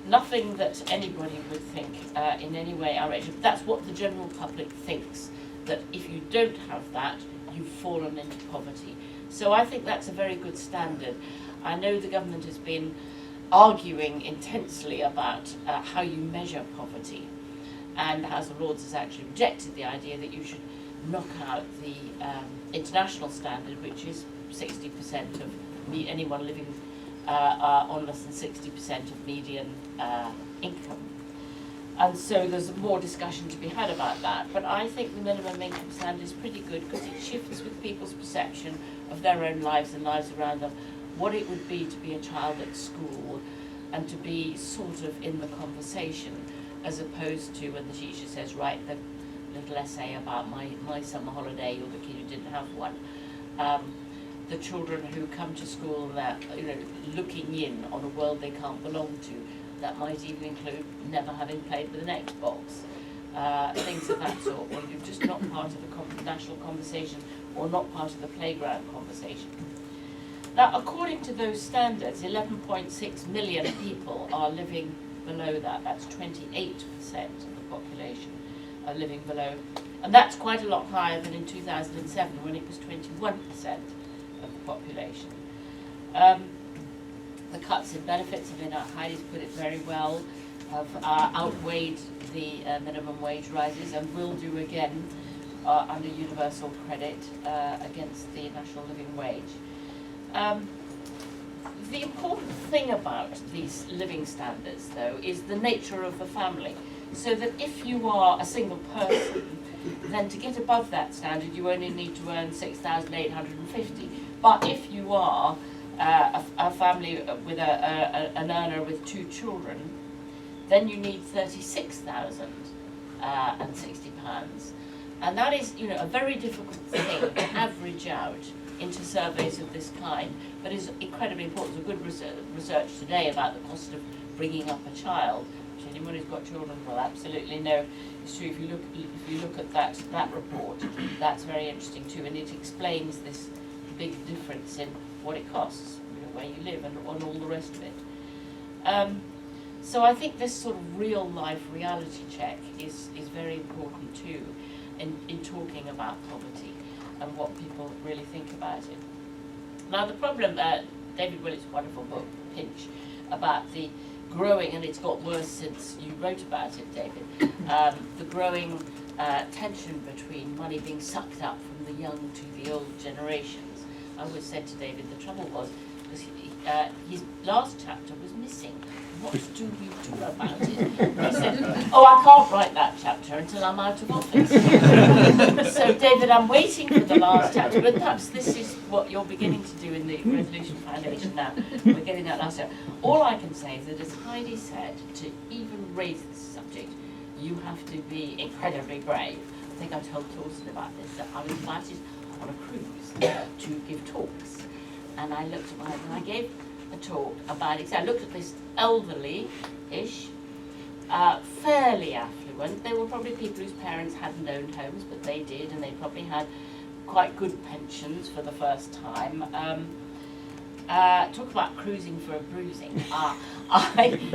Nothing that anybody would think in any way outrageous. That's what the general public thinks. That if you don't have that, you've fallen into poverty. So I think that's a very good standard. I know the government has been arguing intensely about how you measure poverty, and the House of Lords has actually rejected the idea that you should knock out the international standard, which is 60% of anyone living on less than 60% of median income. And so there's more discussion to be had about that. But I think the minimum income standard is pretty good because it shifts with people's perception of their own lives and lives around them, what it would be to be a child at school and to be sort of in the conversation, as opposed to when the teacher says, write the little essay about my summer holiday, or the kid who didn't have one. The children who come to school and they're, you know, looking in on a world they can't belong to. That might even include never having played with an Xbox, things of that sort, or you're just not part of the national conversation or not part of the playground conversation. Now, according to those standards, 11.6 million people are living below that. That's 28% of the population are living below. And that's quite a lot higher than in 2007 when it was 21% of the population. The cuts in benefits, I mean, Heidi's put it very well. have outweighed the minimum wage rises and will do again under universal credit against the national living wage. The important thing about these living standards, though, is the nature of the family. So that if you are a single person, then to get above that standard, you only need to earn 6,850. But if you are a family with an earner with 2 children, then you need £36,060, and that is, a very difficult thing to average out into surveys of this kind, but is incredibly important. There's a good research today about the cost of bringing up a child, which anyone who's got children will absolutely know. It's true if you look at that report, that's very interesting too, and it explains this big difference in what it costs, where you live, and all the rest of it. So I think this sort of real life reality check is very important too in talking about poverty and what people really think about it. Now the problem, David Willett's wonderful book, Pinch, about the growing, and it's got worse since you wrote about it, David, the growing tension between money being sucked up from the young to the old generations. I always said to David, the trouble was, because his last chapter was missing. What do you do about it? He said, oh, I can't write that chapter until I'm out of office. So, David, I'm waiting for the last chapter, but perhaps this is what you're beginning to do in the Resolution Foundation now. We're getting that last chapter. All I can say is that, as Heidi said, to even raise this subject, you have to be incredibly brave. I think I told Torsten about this, that I was invited on a cruise to give talks. And I looked at and I gave a talk about it. So I looked at this elderly-ish, fairly affluent. They were probably people whose parents hadn't owned homes, but they did, and they probably had quite good pensions for the first time. Talk about cruising for a bruising. I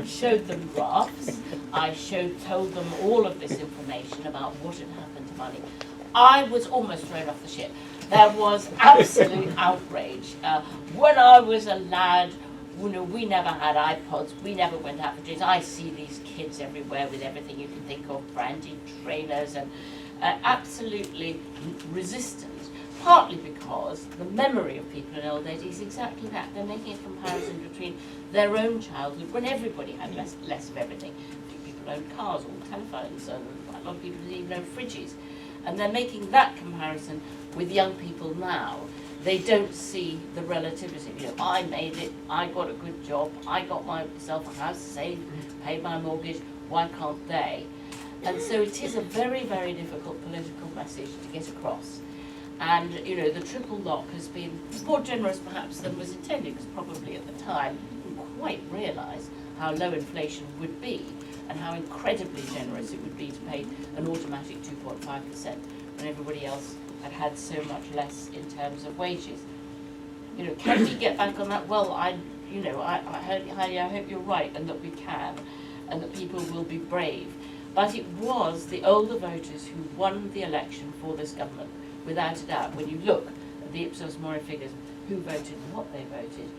showed them graphs. I told them all of this information about what had happened to money. I was almost thrown off the ship. There was absolute outrage. When I was a lad, we never had iPods, we never went out for drinks. I see these kids everywhere with everything you can think of, branded trainers, and absolutely resistant. Partly because the memory of people in old age is exactly that. They're making a comparison between their own childhood, when everybody had less of everything. People owned cars or telephones, and a lot of people didn't even own fridges. And they're making that comparison with young people now. They don't see the relativity. I made it, I got a good job, I got myself a house, saved, paid my mortgage, why can't they? And so it is a very, very difficult political message to get across. And, the triple lock has been more generous perhaps than was intended, because probably at the time we didn't quite realise how low inflation would be and how incredibly generous it would be to pay an automatic 2.5% when everybody else had so much less in terms of wages. Can we get back on that? Well, I hope you're right, and that we can, and that people will be brave. But it was the older voters who won the election for this government, without a doubt. When you look at the Ipsos Mori figures, who voted and what they voted,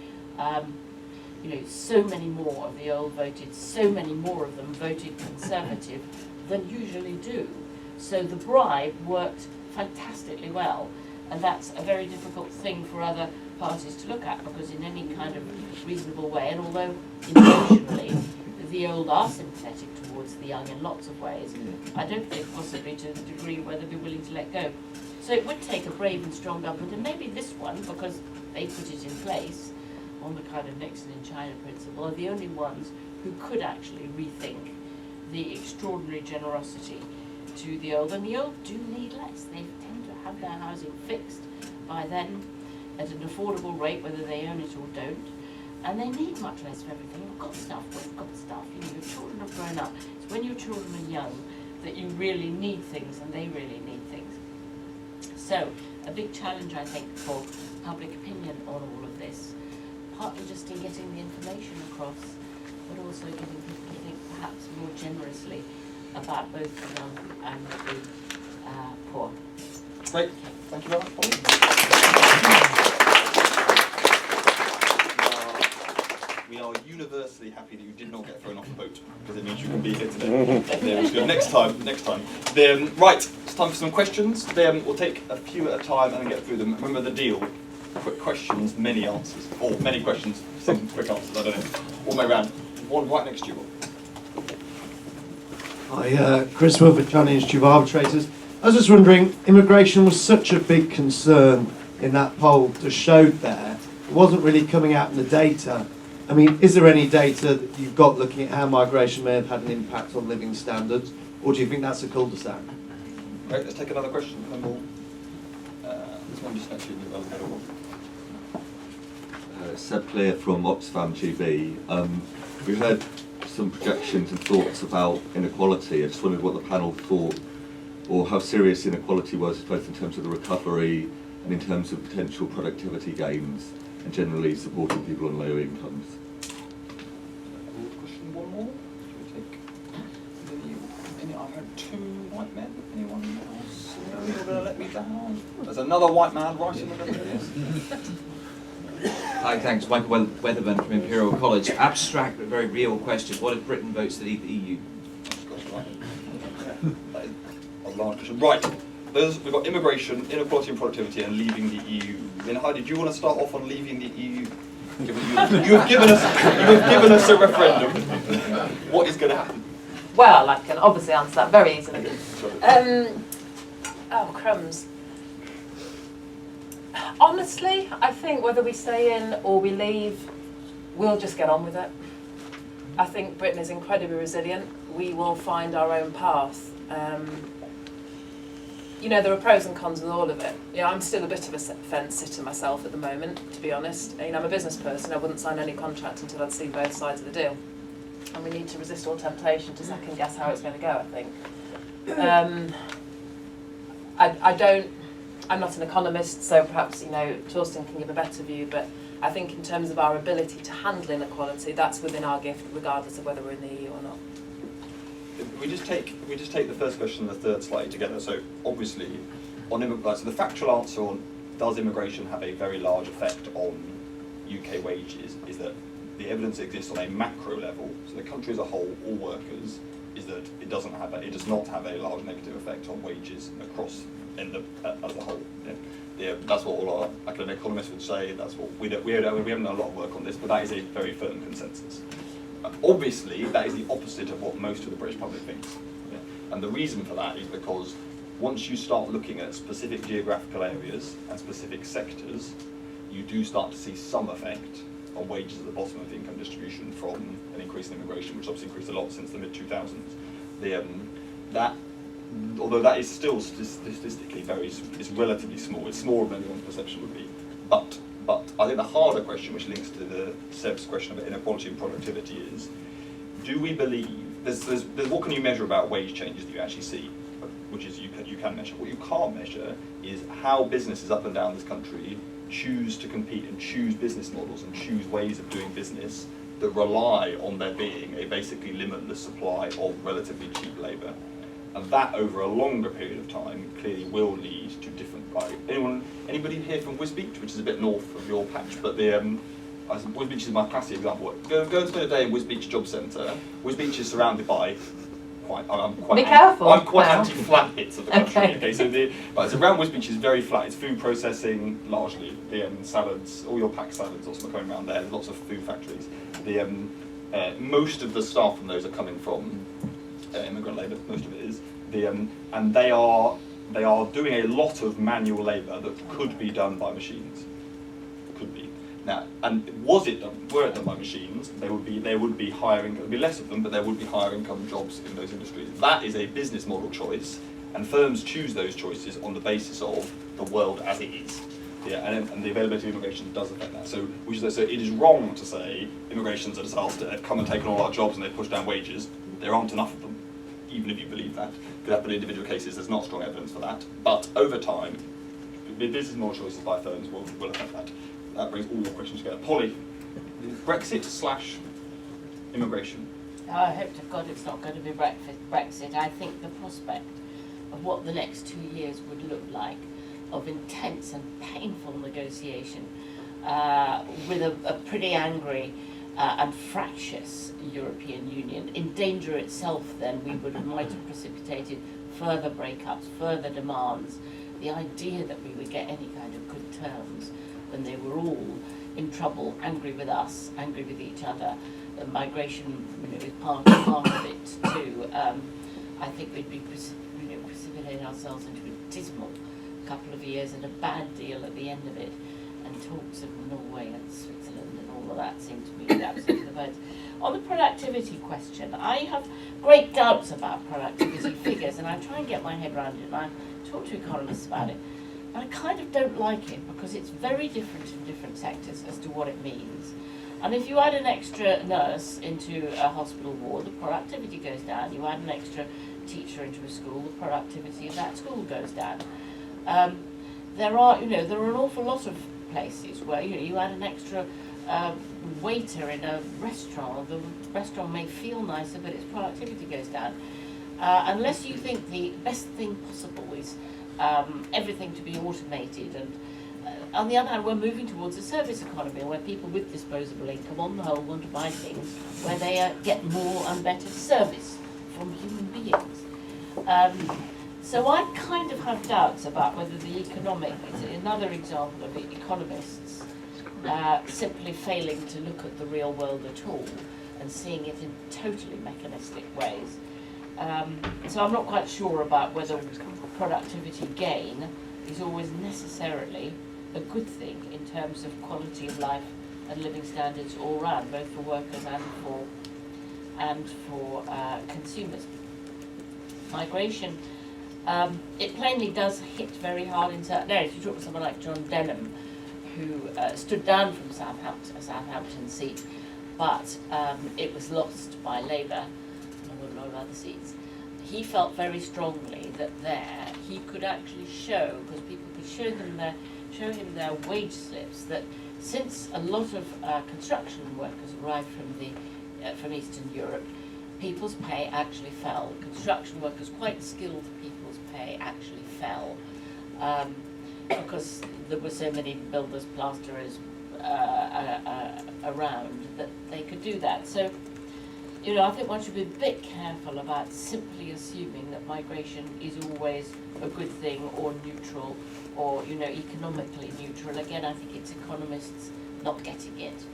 so many more of the old voted, so many more of them voted Conservative than usually do. So the bribe worked fantastically well, and that's a very difficult thing for other parties to look at, because in any kind of reasonable way, and although emotionally the old are sympathetic towards the young in lots of ways, I don't think possibly to the degree where they'd be willing to let go. So it would take a brave and strong government, and maybe this one, because they put it in place on the kind of Nixon in China principle, are the only ones who could actually rethink the extraordinary generosity to the old. And the old do need less. They tend to have their housing fixed by then at an affordable rate, whether they own it or don't. And they need much less of everything. We've got stuff, your children have grown up. It's when your children are young that you really need things, and they really need things. So, a big challenge, I think, for public opinion on all of this, partly just in getting the information across, but also getting people to think perhaps more generously about both the young and the poor. Great. Thank you very much, Polly. we are universally happy that you did not get thrown off the boat, because it means you can be here today. There is good. Next time. Right, it's time for some questions. We'll take a few at a time and then get through them. Remember the deal. Quick questions, many answers. Or many questions, some quick answers, I don't know. All the way around. One right next to you. Hi, Chris Wilford, China Institute of Arbitrators. I was just wondering, immigration was such a big concern in that poll that showed there. It wasn't really coming out in the data. I mean, is there any data that you've got looking at how migration may have had an impact on living standards, or do you think that's a cul-de-sac? Great, let's take another question. And then we'll, this one just next to you. Seb Clear from Oxfam GB. We heard some projections and thoughts about inequality. I just wondered what the panel thought, or how serious inequality was, both in terms of the recovery and in terms of potential productivity gains, and generally supporting people on lower incomes. Question one more. Should we take any? I've had two white men. Anyone else? No, you're going to let me down. There's another white man right in the middle of this. Hi, thanks. Michael Weatherburn from Imperial College. Abstract but very real question. What if Britain votes to leave the EU? That is a large question. Right. We've got immigration, inequality and productivity, and leaving the EU. Heidi, do you want to start off on leaving the EU? You've given us a referendum. What is going to happen? Well, I can obviously answer that very easily. Oh, crumbs. Honestly, I think whether we stay in or we leave, we'll just get on with it. I think Britain is incredibly resilient. We will find our own path. You know, there are pros and cons with all of it. You know, I'm still a bit of a fence sitter myself at the moment, to be honest. You know, I'm a business person. I wouldn't sign any contract until I'd seen both sides of the deal. And we need to resist all temptation to second guess how it's going to go, I think. I'm not an economist, so perhaps, you know, Torsten can give a better view, but I think in terms of our ability to handle inequality, that's within our gift, regardless of whether we're in the EU or not. We just take the first question and the third slightly together. So obviously, on immigration, so the factual answer on does immigration have a very large effect on UK wages is that the evidence exists on a macro level. So the country as a whole, all workers, is that it does not have a large negative effect on wages across as a whole. Yeah, that's what all our academic economists would say. That's what we haven't done a lot of work on this, but that is a very firm consensus. Obviously, that is the opposite of what most of the British public thinks. Yeah. And the reason for that is because once you start looking at specific geographical areas and specific sectors, you do start to see some effect on wages at the bottom of the income distribution from an increase in immigration, which obviously increased a lot since the mid-2000s. Although that is still statistically it's relatively small. It's smaller than anyone's perception would be. But I think the harder question, which links to the Seb's question about inequality and productivity, is: do we believe there's what can you measure about wage changes that you actually see, which is you can measure. What you can't measure is how businesses up and down this country choose to compete and choose business models and choose ways of doing business that rely on there being a basically limitless supply of relatively cheap labour. And that, over a longer period of time, clearly will lead to different. Anybody here from Wisbech, which is a bit north of your patch? But Wisbech is my classic example. Go and spend a day in Wisbech Job Centre. Wisbech is surrounded by I'm quite anti-flat bits of the country. Okay, so around Wisbech is very flat. It's food processing largely. Salads, all your packed salads, also coming around there. There's lots of food factories. Most of the staff from those are coming from immigrant labour. Most of it is and they are doing a lot of manual labour that could be done by machines. Could be. Now, and were it done by machines, there would be higher income. There would be less of them, but there would be higher income jobs in those industries. That is a business model choice, and firms choose those choices on the basis of the world as it is. Yeah, and the availability of immigration does affect that. So it is wrong to say immigration's a disaster. They've come and taken all our jobs and they've pushed down wages. There aren't enough of them, even if you believe that. Could happen in individual cases. There's not strong evidence for that. But over time, business model choices by firms will affect that. That brings all the questions together. Polly, Brexit/immigration. I hope to God it's not going to be Brexit. I think the prospect of what the next 2 years would look like, of intense and painful negotiation with a pretty angry and fractious European Union endanger itself, then might have precipitated further breakups, further demands. The idea that we would get any kind of good terms when they were all in trouble, angry with us, angry with each other, migration is part of it too. I think we'd be precipitating ourselves into a dismal couple of years and a bad deal at the end of it. And talks of Norway and Switzerland and all of that seem to be absolutely the votes. On the productivity question, I have great doubts about productivity figures, and I try and get my head around it, and I talk to economists about it. But I kind of don't like it because it's very different in different sectors as to what it means. And if you add an extra nurse into a hospital ward, the productivity goes down. You add an extra teacher into a school, the productivity of that school goes down. There are an awful lot of places where you add an extra waiter in a restaurant. The restaurant may feel nicer, but its productivity goes down. Unless you think the best thing possible is everything to be automated, and on the other hand, we're moving towards a service economy where people with disposable income, on the whole, want to buy things where they get more and better service from human beings. So I kind of have doubts about whether the economic is another example of the economists simply failing to look at the real world at all and seeing it in totally mechanistic ways. So I'm not quite sure about whether productivity gain is always necessarily a good thing in terms of quality of life and living standards all round, both for workers and for consumers. Migration. It plainly does hit very hard in certain areas. You talk to someone like John Denham, who stood down from a Southampton seat, but it was lost by Labour and a lot of other seats. He felt very strongly that there he could actually show, because people could show him their wage slips, that since a lot of construction workers arrived from Eastern Europe, people's pay actually fell. Construction workers, quite skilled people's pay actually fell because there were so many builders, plasterers around that they could do that. So, I think one should be a bit careful about simply assuming that migration is always a good thing or neutral or, economically neutral. Again, I think it's economists not getting it.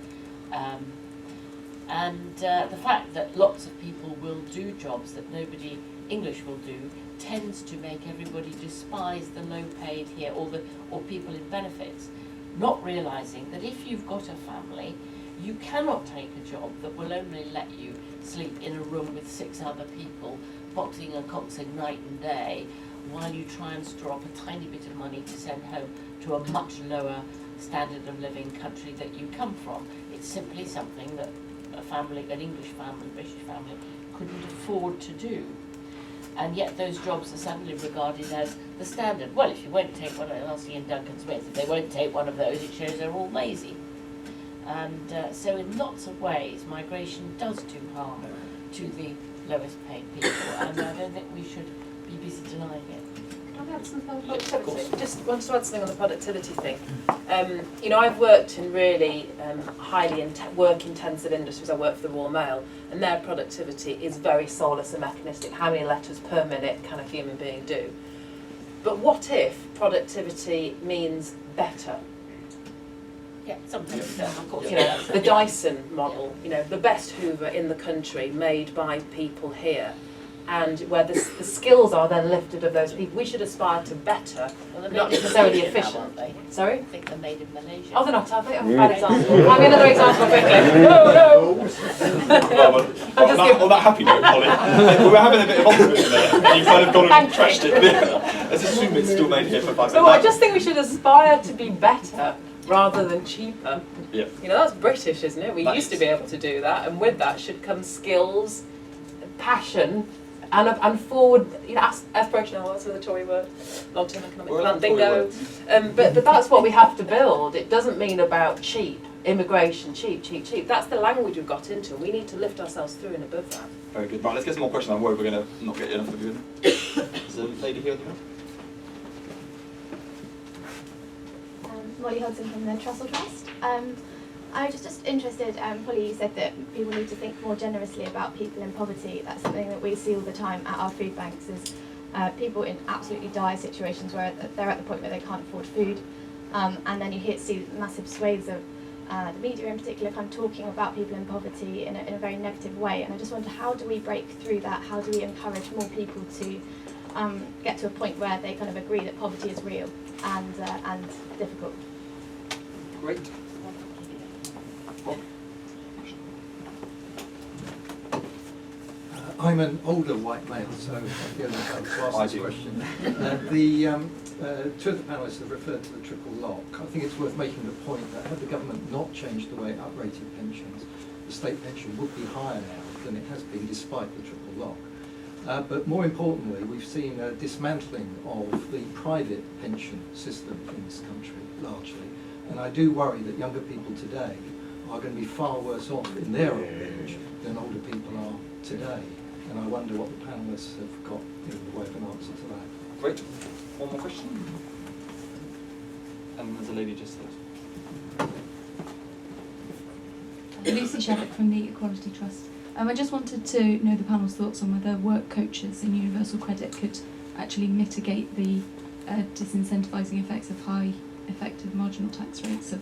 And the fact that lots of people will do jobs that nobody English will do tends to make everybody despise the low-paid here or people in benefits, not realising that if you've got a family, you cannot take a job that will only let you sleep in a room with 6 other people, boxing and coxing night and day, while you try and store up a tiny bit of money to send home to a much lower standard of living country that you come from. It's simply something that a family, an English family, British family, couldn't afford to do. And yet those jobs are suddenly regarded as the standard. Well, if you won't take one of Elsie and Duncan Smith, if they won't take one of those, it shows they're all lazy. And so in lots of ways, migration does do harm to the lowest paid people, and I don't think we should be busy denying it. Can I add something on productivity? Just want to add something on the productivity thing. I've worked in really highly work-intensive industries. I work for the Royal Mail, and their productivity is very soulless and mechanistic. How many letters per minute can a human being do? But what if productivity means better? Yeah, sometimes, of course. The Dyson model, the best Hoover in the country made by people here, and where the skills are then lifted of those people. We should aspire to better, not necessarily efficient. Sorry? I think they're made in Malaysia. Oh, they're not, are they? I'm a bad example. Have me another example quickly. No! On that happy note, Polly, we were having a bit of optimism there, and you kind of gone and trashed it. Let's assume it's still made here for 5 minutes. No, I just think we should aspire to be better rather than cheaper. Yeah. That's British, isn't it? We That used to is. be able to do that, and with that should come skills, passion, and forward, aspirational. What's the Tory word? Long-term economic plan. Bingo. But that's what we have to build. It doesn't mean about cheap immigration. Cheap. That's the language we've got into. We need to lift ourselves through and above that. Very good. Right, let's get some more questions. I'm worried we're going to not get enough of you. There's a lady here at the front. Molly Hudson from the Trussell Trust. I was just interested, Polly, you said that people need to think more generously about people in poverty. That's something that we see all the time at our food banks, is people in absolutely dire situations where they're at the point where they can't afford food. And then you see massive swathes of the media in particular kind of talking about people in poverty in a very negative way. And I just wonder, how do we break through that? How do we encourage more people to get to a point where they kind of agree that poverty is real and difficult? Great. I'm an older white male, so I feel entitled to ask I this do. question. Two of the panellists have referred to the triple lock. I think it's worth making the point that had the government not changed the way it uprated pensions, the state pension would be higher now than it has been despite the triple lock. But more importantly, we've seen a dismantling of the private pension system in this country, largely. And I do worry that younger people today are going to be far worse off in their old age than older people are today. And I wonder what the panellists have got in the way of an answer to that. Great. One more question. And there's a lady just there. Lucy Shabbat from the Equality Trust. I just wanted to know the panel's thoughts on whether work coaches and universal credit could actually mitigate the disincentivising effects of high effective marginal tax rates of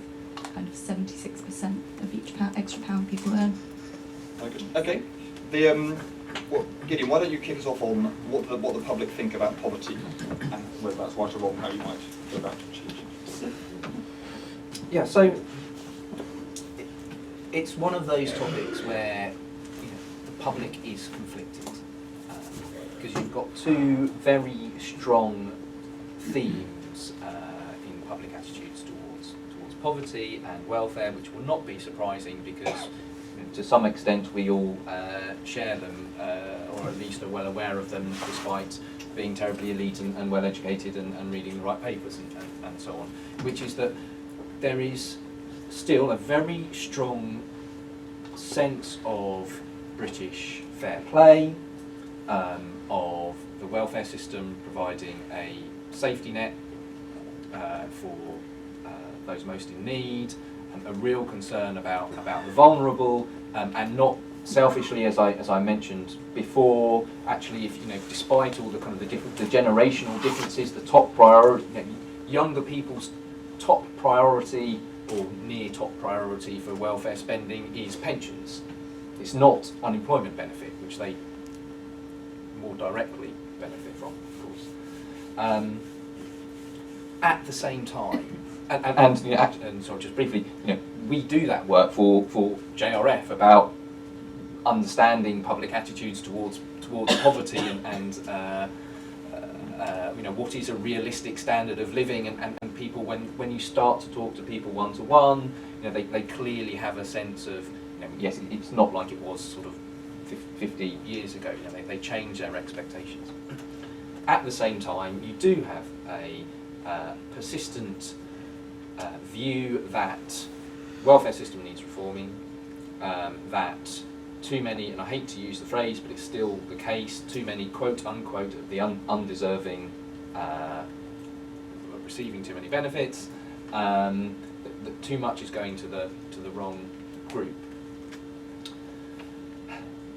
kind of 76% of each extra pound people earn. Okay. Gideon, why don't you kick us off on what the public think about poverty and whether that's right or wrong, how you might go about achieving it. Yeah, so it's one of those topics where the public is conflicted because you've got two very strong themes in public attitudes towards poverty and welfare, which will not be surprising because to some extent we all share them, or at least are well aware of them, despite being terribly elite and well educated and reading the right papers and so on, which is that there is still a very strong sense of British fair play, of the welfare system providing a safety net for those most in need, and a real concern about the vulnerable, and not selfishly, as I mentioned before. Actually, if despite all the kind of the generational differences, the top priority, younger people's top priority or near top priority for welfare spending is pensions. It's not unemployment benefit, which they more directly benefit from, of course. At the same time, and so just briefly, we do that work for JRF about understanding public attitudes towards poverty and what is a realistic standard of living, and people when you start to talk to people one to one, they clearly have a sense of yes, it's not like it was sort of 50 years ago. They change their expectations. At the same time, you do have a persistent view that welfare system needs reforming, that too many, and I hate to use the phrase, but it's still the case, too many quote unquote of the undeserving receiving too many benefits, that too much is going to the wrong group.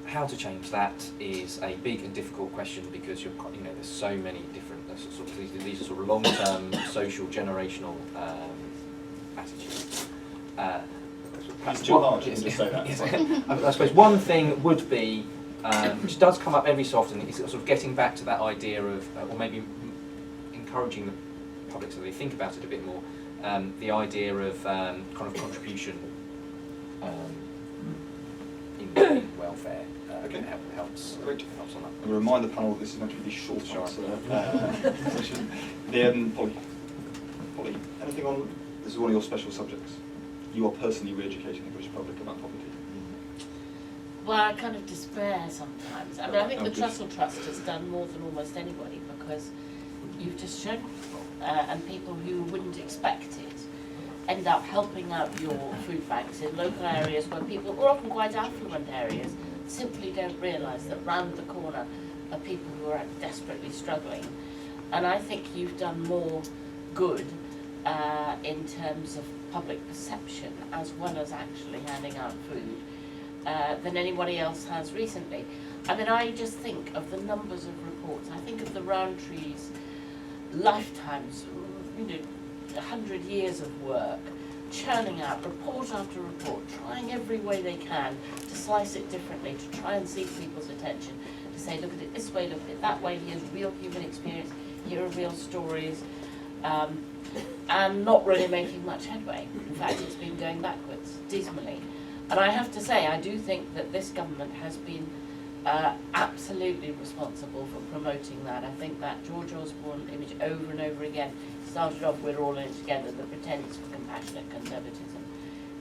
How to change that is a big and difficult question because there's so many different these are sort of long-term social generational attitudes. It's too hard. You can just say that. Yes, I suppose one thing would be, which does come up every so often, is sort of getting back to that idea of, or maybe encouraging the public so they think about it a bit more. The idea of kind of contribution in welfare. Okay. Helps on that. I'm going to remind the panel that this is meant to be the short answer session. Polly, anything on, this is one of your special subjects. You are personally re-educating the British public about poverty. Well, I kind of despair sometimes. I mean, I think the Trussell Trust has done more than almost anybody because you've just shown people, and people who wouldn't expect it, end up helping out your food banks in local areas where people, or often quite affluent areas, simply don't realise that round the corner are people who are desperately struggling. And I think you've done more good in terms of public perception as well as actually handing out food than anybody else has recently. I mean, I just think of the numbers of reports. I think of the Roundtree's lifetimes, 100 years of work, churning out report after report, trying every way they can to slice it differently, to try and seek people's attention, to say, look at it this way, look at it that way, here's real human experience, here are real stories, and not really making much headway. In fact, it's been going backwards, dismally. And I have to say, I do think that this government has been absolutely responsible for promoting that. I think that George Osborne image over and over again started off, we're all in it together, the pretense for compassionate conservatism.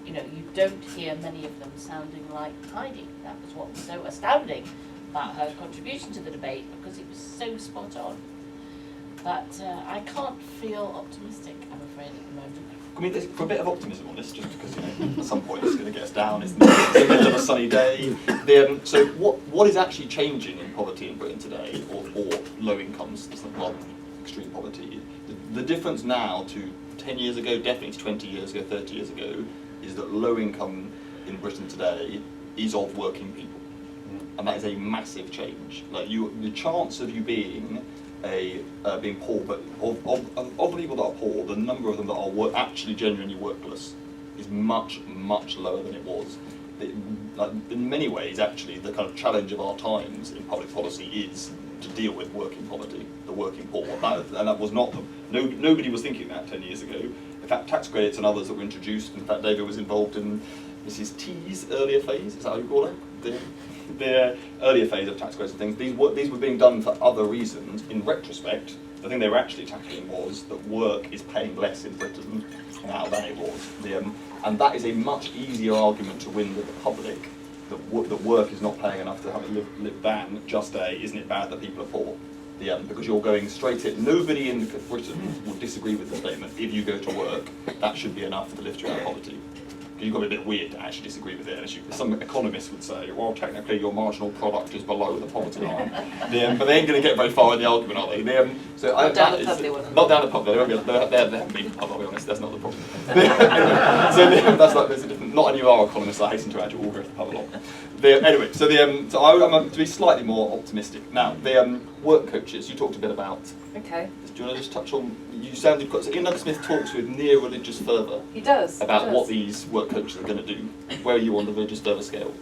You don't hear many of them sounding like Heidi. That was what was so astounding about her contribution to the debate, because it was so spot on. But I can't feel optimistic, I'm afraid, at the moment. I mean, there's a bit of optimism on this, just because at some point it's going to get us down. It's the middle of a sunny day. So what is actually changing in poverty in Britain today, or low incomes, well, extreme poverty? The difference now to 10 years ago, definitely to 20 years ago, 30 years ago, is that low income in Britain today is of working people, and that is a massive change. Like the chance of you being being poor, but of the people that are poor, the number of them that are actually genuinely workless is much, much lower than it was. In many ways, actually, the kind of challenge of our times in public policy is to deal with working poverty, the working poor. And that was not, nobody was thinking that 10 years ago. In fact, tax credits and others that were introduced, in fact, David was involved in Mrs. T's earlier phase, is that how you call it? The earlier phase of tax credits and things. These were being done for other reasons. In retrospect, the thing they were actually tackling was that work is paying less in Britain now than it was. And that is a much easier argument to win with the public, that work is not paying enough to have it live than just isn't it bad that people are poor? Because you're going straight in. Nobody in Britain will disagree with the statement, if you go to work, that should be enough to lift you out of poverty. You've got to be a bit weird to actually disagree with it. Some economists would say, well, technically your marginal product is below the poverty line. But they ain't going to get very far in the argument, are they? Not down the pub, they wouldn't. Not down the pub, they haven't been pub, I'll be honest, that's not the problem. There's a different, not any of our economists, I hasten to add, you all go to the pub a lot. Anyway, so I'm to be slightly more optimistic. Now, the work coaches, you talked a bit about. Okay. Do you want to just touch on, you sounded quite, so Ian Smith talks with near religious fervour. He does. About what these work coaches are going to do. Where are you on the religious fervour scale?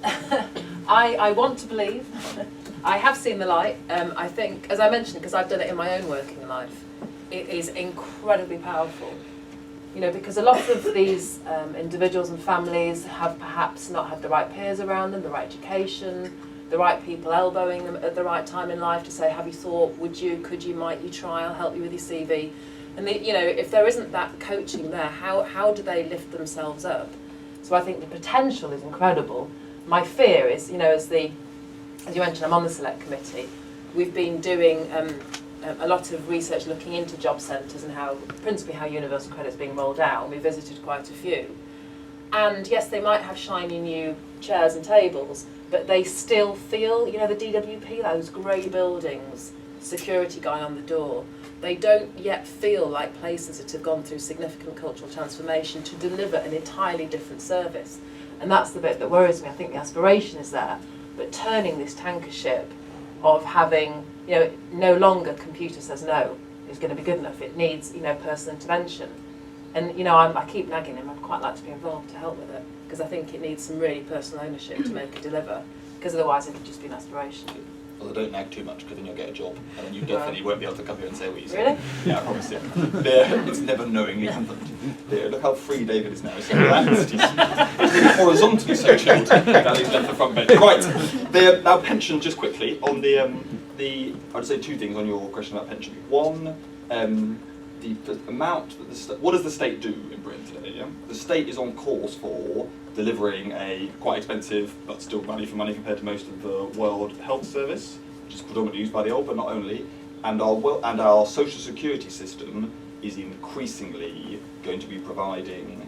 I want to believe. I have seen the light. I think, as I mentioned, because I've done it in my own working life, it is incredibly powerful. Because a lot of these individuals and families have perhaps not had the right peers around them, the right education, the right people elbowing them at the right time in life to say, have you thought, would you, could you, might you try, I'll help you with your CV. And if there isn't that coaching there, how do they lift themselves up? So I think the potential is incredible. My fear is, as you mentioned, I'm on the select committee. We've been doing a lot of research looking into job centres and principally how universal credit's being rolled out, and we visited quite a few. And yes, they might have shiny new chairs and tables, but they still feel, the DWP, those grey buildings, security guy on the door, they don't yet feel like places that have gone through significant cultural transformation to deliver an entirely different service. And that's the bit that worries me. I think the aspiration is there, but turning this tanker ship of having, no longer computer says no is going to be good enough. It needs, personal intervention. And, I keep nagging him. I'd quite like to be involved to help with it, because I think it needs some really personal ownership to make it deliver, because otherwise it could just be an aspiration. Well, don't nag too much, because then you'll get a job, and then you definitely won't be able to come here and say what you say. Really? Yeah, I promise you. It's never knowingly happened. Look how free David is now. He's so relaxed. He's horizontally so chilled. Now he's left the front bench. Right. Now, pension, just quickly, on I'd say two things on your question about pension. One, the amount that what does the state do in Britain today? Yeah? The state is on course for delivering a quite expensive but still value for money compared to most of the World Health Service, which is predominantly used by the old, but not only. And our social security system is increasingly going to be providing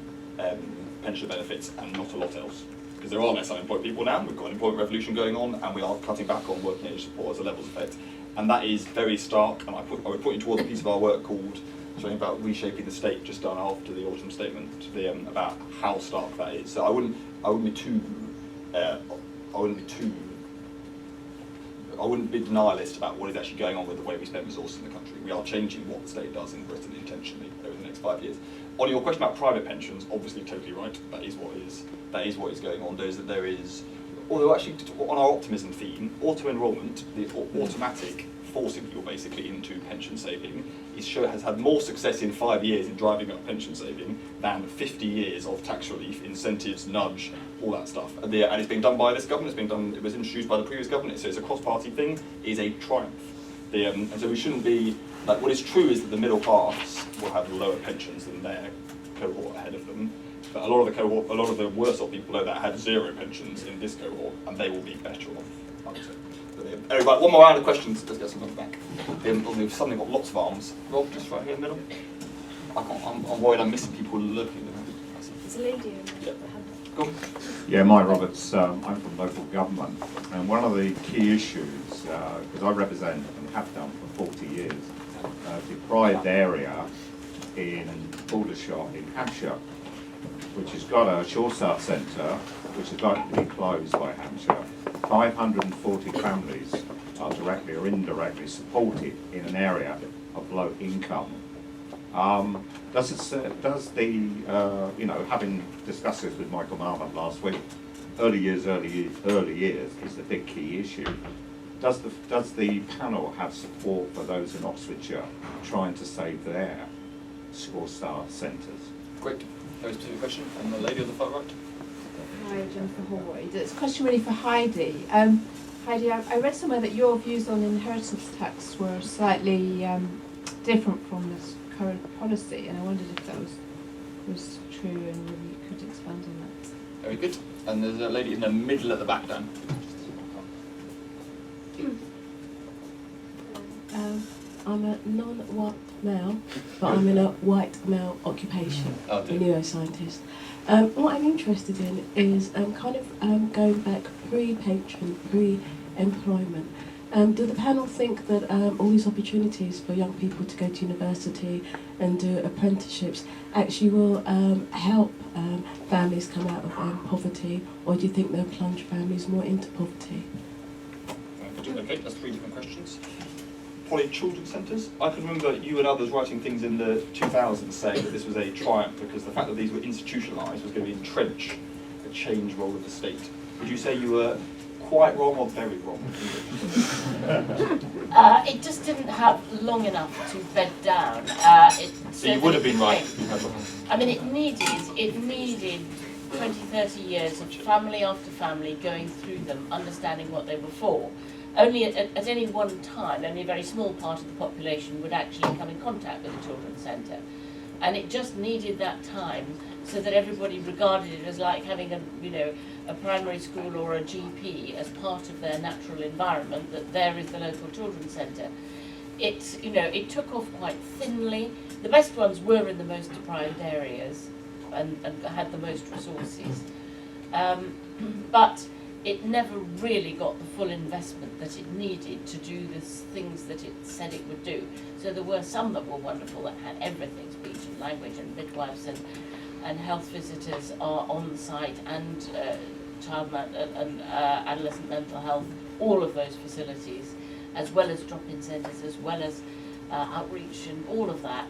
pension benefits and not a lot else. Because there are less unemployed people now, we've got an employment revolution going on, and we are cutting back on working age support as a levels effect. And that is very stark, and I would point you towards a piece of our work called something about reshaping the state just done after the autumn statement, about how stark that is. So I wouldn't be too denialist about what is actually going on with the way we spend resources in the country. We are changing what the state does in Britain intentionally over the next 5 years. On your question about private pensions, obviously totally right. That is what is going on. There is, although actually on our optimism theme, auto-enrolment, the automatic forcing people basically into pension saving, has had more success in 5 years in driving up pension saving than 50 years of tax relief, incentives, nudge, all that stuff. And it's being done by this government. It was introduced by the previous government, so it's a cross-party thing. It is a triumph. And so we shouldn't be like. What is true is that the middle class will have lower pensions than their cohort ahead of them. But a lot of the worse off people that had zero pensions in this cohort, and they will be better off. I would say. Anyway, right, one more round of questions. Let's get someone back. We've suddenly got lots of arms. Rob, just right here in the middle. I'm worried I'm missing people looking. There's a lady in the hand. Go on. Yeah, Mike Roberts, I'm from local government, and one of the key issues, because I represent and have done for 40 years, a deprived area in Aldershot in Hampshire, which has got a Sure Start centre, which is likely to be closed by Hampshire. 540 families are directly or indirectly supported in an area of low income. Does having discussed this with Michael Marmot last week, early years is the big key issue. Does the panel have support for those in Oxfordshire trying to save their Sure Start centres? Great. Very specific question. And the lady on the far right. Hi, Jennifer Horwood. It's a question really for Heidi. Heidi, I read somewhere that your views on inheritance tax were slightly different from this current policy, and I wondered if that was true and whether you could expand on that. Very good. And there's a lady in the middle at the back down. I'm a non-white male, but I'm in a white male occupation, a neuroscientist. What I'm interested in is going back pre-pension, pre-employment. Do the panel think that all these opportunities for young people to go to university and do apprenticeships actually will help families come out of poverty, or do you think they'll plunge families more into poverty? Okay, that's 3 different questions. Polly, children's centres. I can remember you and others writing things in the 2000s saying that this was a triumph because the fact that these were institutionalised was going to entrench the change role of the state. Would you say you were quite wrong or very wrong? It just didn't have long enough to bed down. So you would have been right. I mean, it needed 20, 30 years of family after family going through them, understanding what they were for. Only at any one time, only a very small part of the population would actually come in contact with a children's centre. And it just needed that time so that everybody regarded it as like having a primary school or a GP as part of their natural environment, that there is the local children's centre. It took off quite thinly. The best ones were in the most deprived areas and had the most resources. But it never really got the full investment that it needed to do the things that it said it would do. So there were some that were wonderful, that had everything, speech and language and midwives and health visitors are on site, and adolescent mental health, all of those facilities, as well as drop-in centres, as well as outreach and all of that.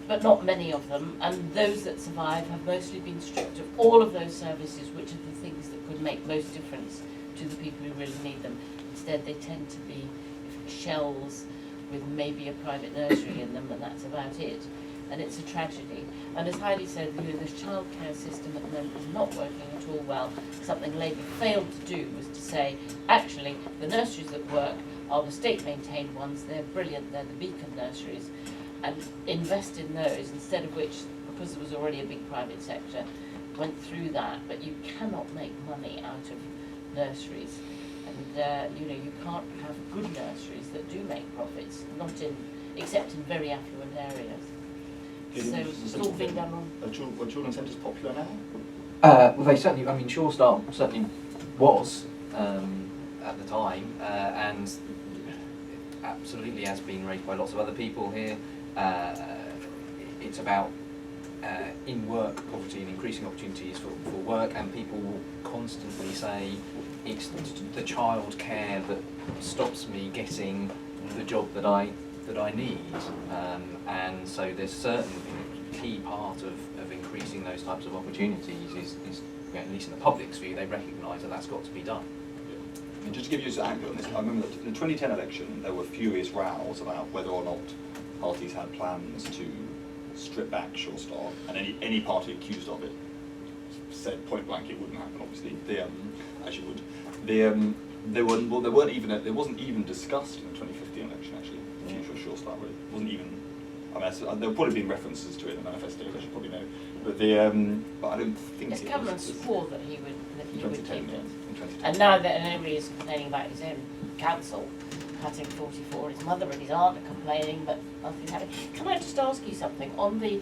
But not many of them, and those that survive have mostly been stripped of all of those services, which are the things that could make most difference to the people who really need them. Instead, they tend to be shells with maybe a private nursery in them, and that's about it. And it's a tragedy. And as Heidi said, the childcare system at the moment is not working at all well. Something Labour failed to do was to say, actually, the nurseries that work are the state-maintained ones. They're brilliant. They're the beacon nurseries. And invest in those, instead of which, because there was already a big private sector, went through that. But you cannot make money out of nurseries. And you can't have good nurseries that do make profits, except in very affluent areas. So it's all been done wrong. Are children's centres popular now? Well, they certainly, Sure Start certainly was at the time, and absolutely has been raised by lots of other people here it's about in-work poverty and increasing opportunities for work, and people will constantly say it's the childcare that stops me getting the job that I need, and so there's certainly a key part of increasing those types of opportunities is at least in the public's view, they recognise that that's got to be done. And just to give you an angle on this, I remember that in the 2010 election there were furious rows about whether or not parties had plans to strip back Sure Start, and any party accused of it said point blank it wouldn't happen. Obviously, as you would. There wasn't even discussed in the 2015 election actually. The future of Sure Start wasn't even. I mean, there have probably been references to it in the manifesto, as you probably know, but I don't think His government swore that he would keep it. In 2010. And now that everybody is complaining about his own council cutting 44, his mother and his aunt are complaining, but nothing's happening. Can I just ask you something on the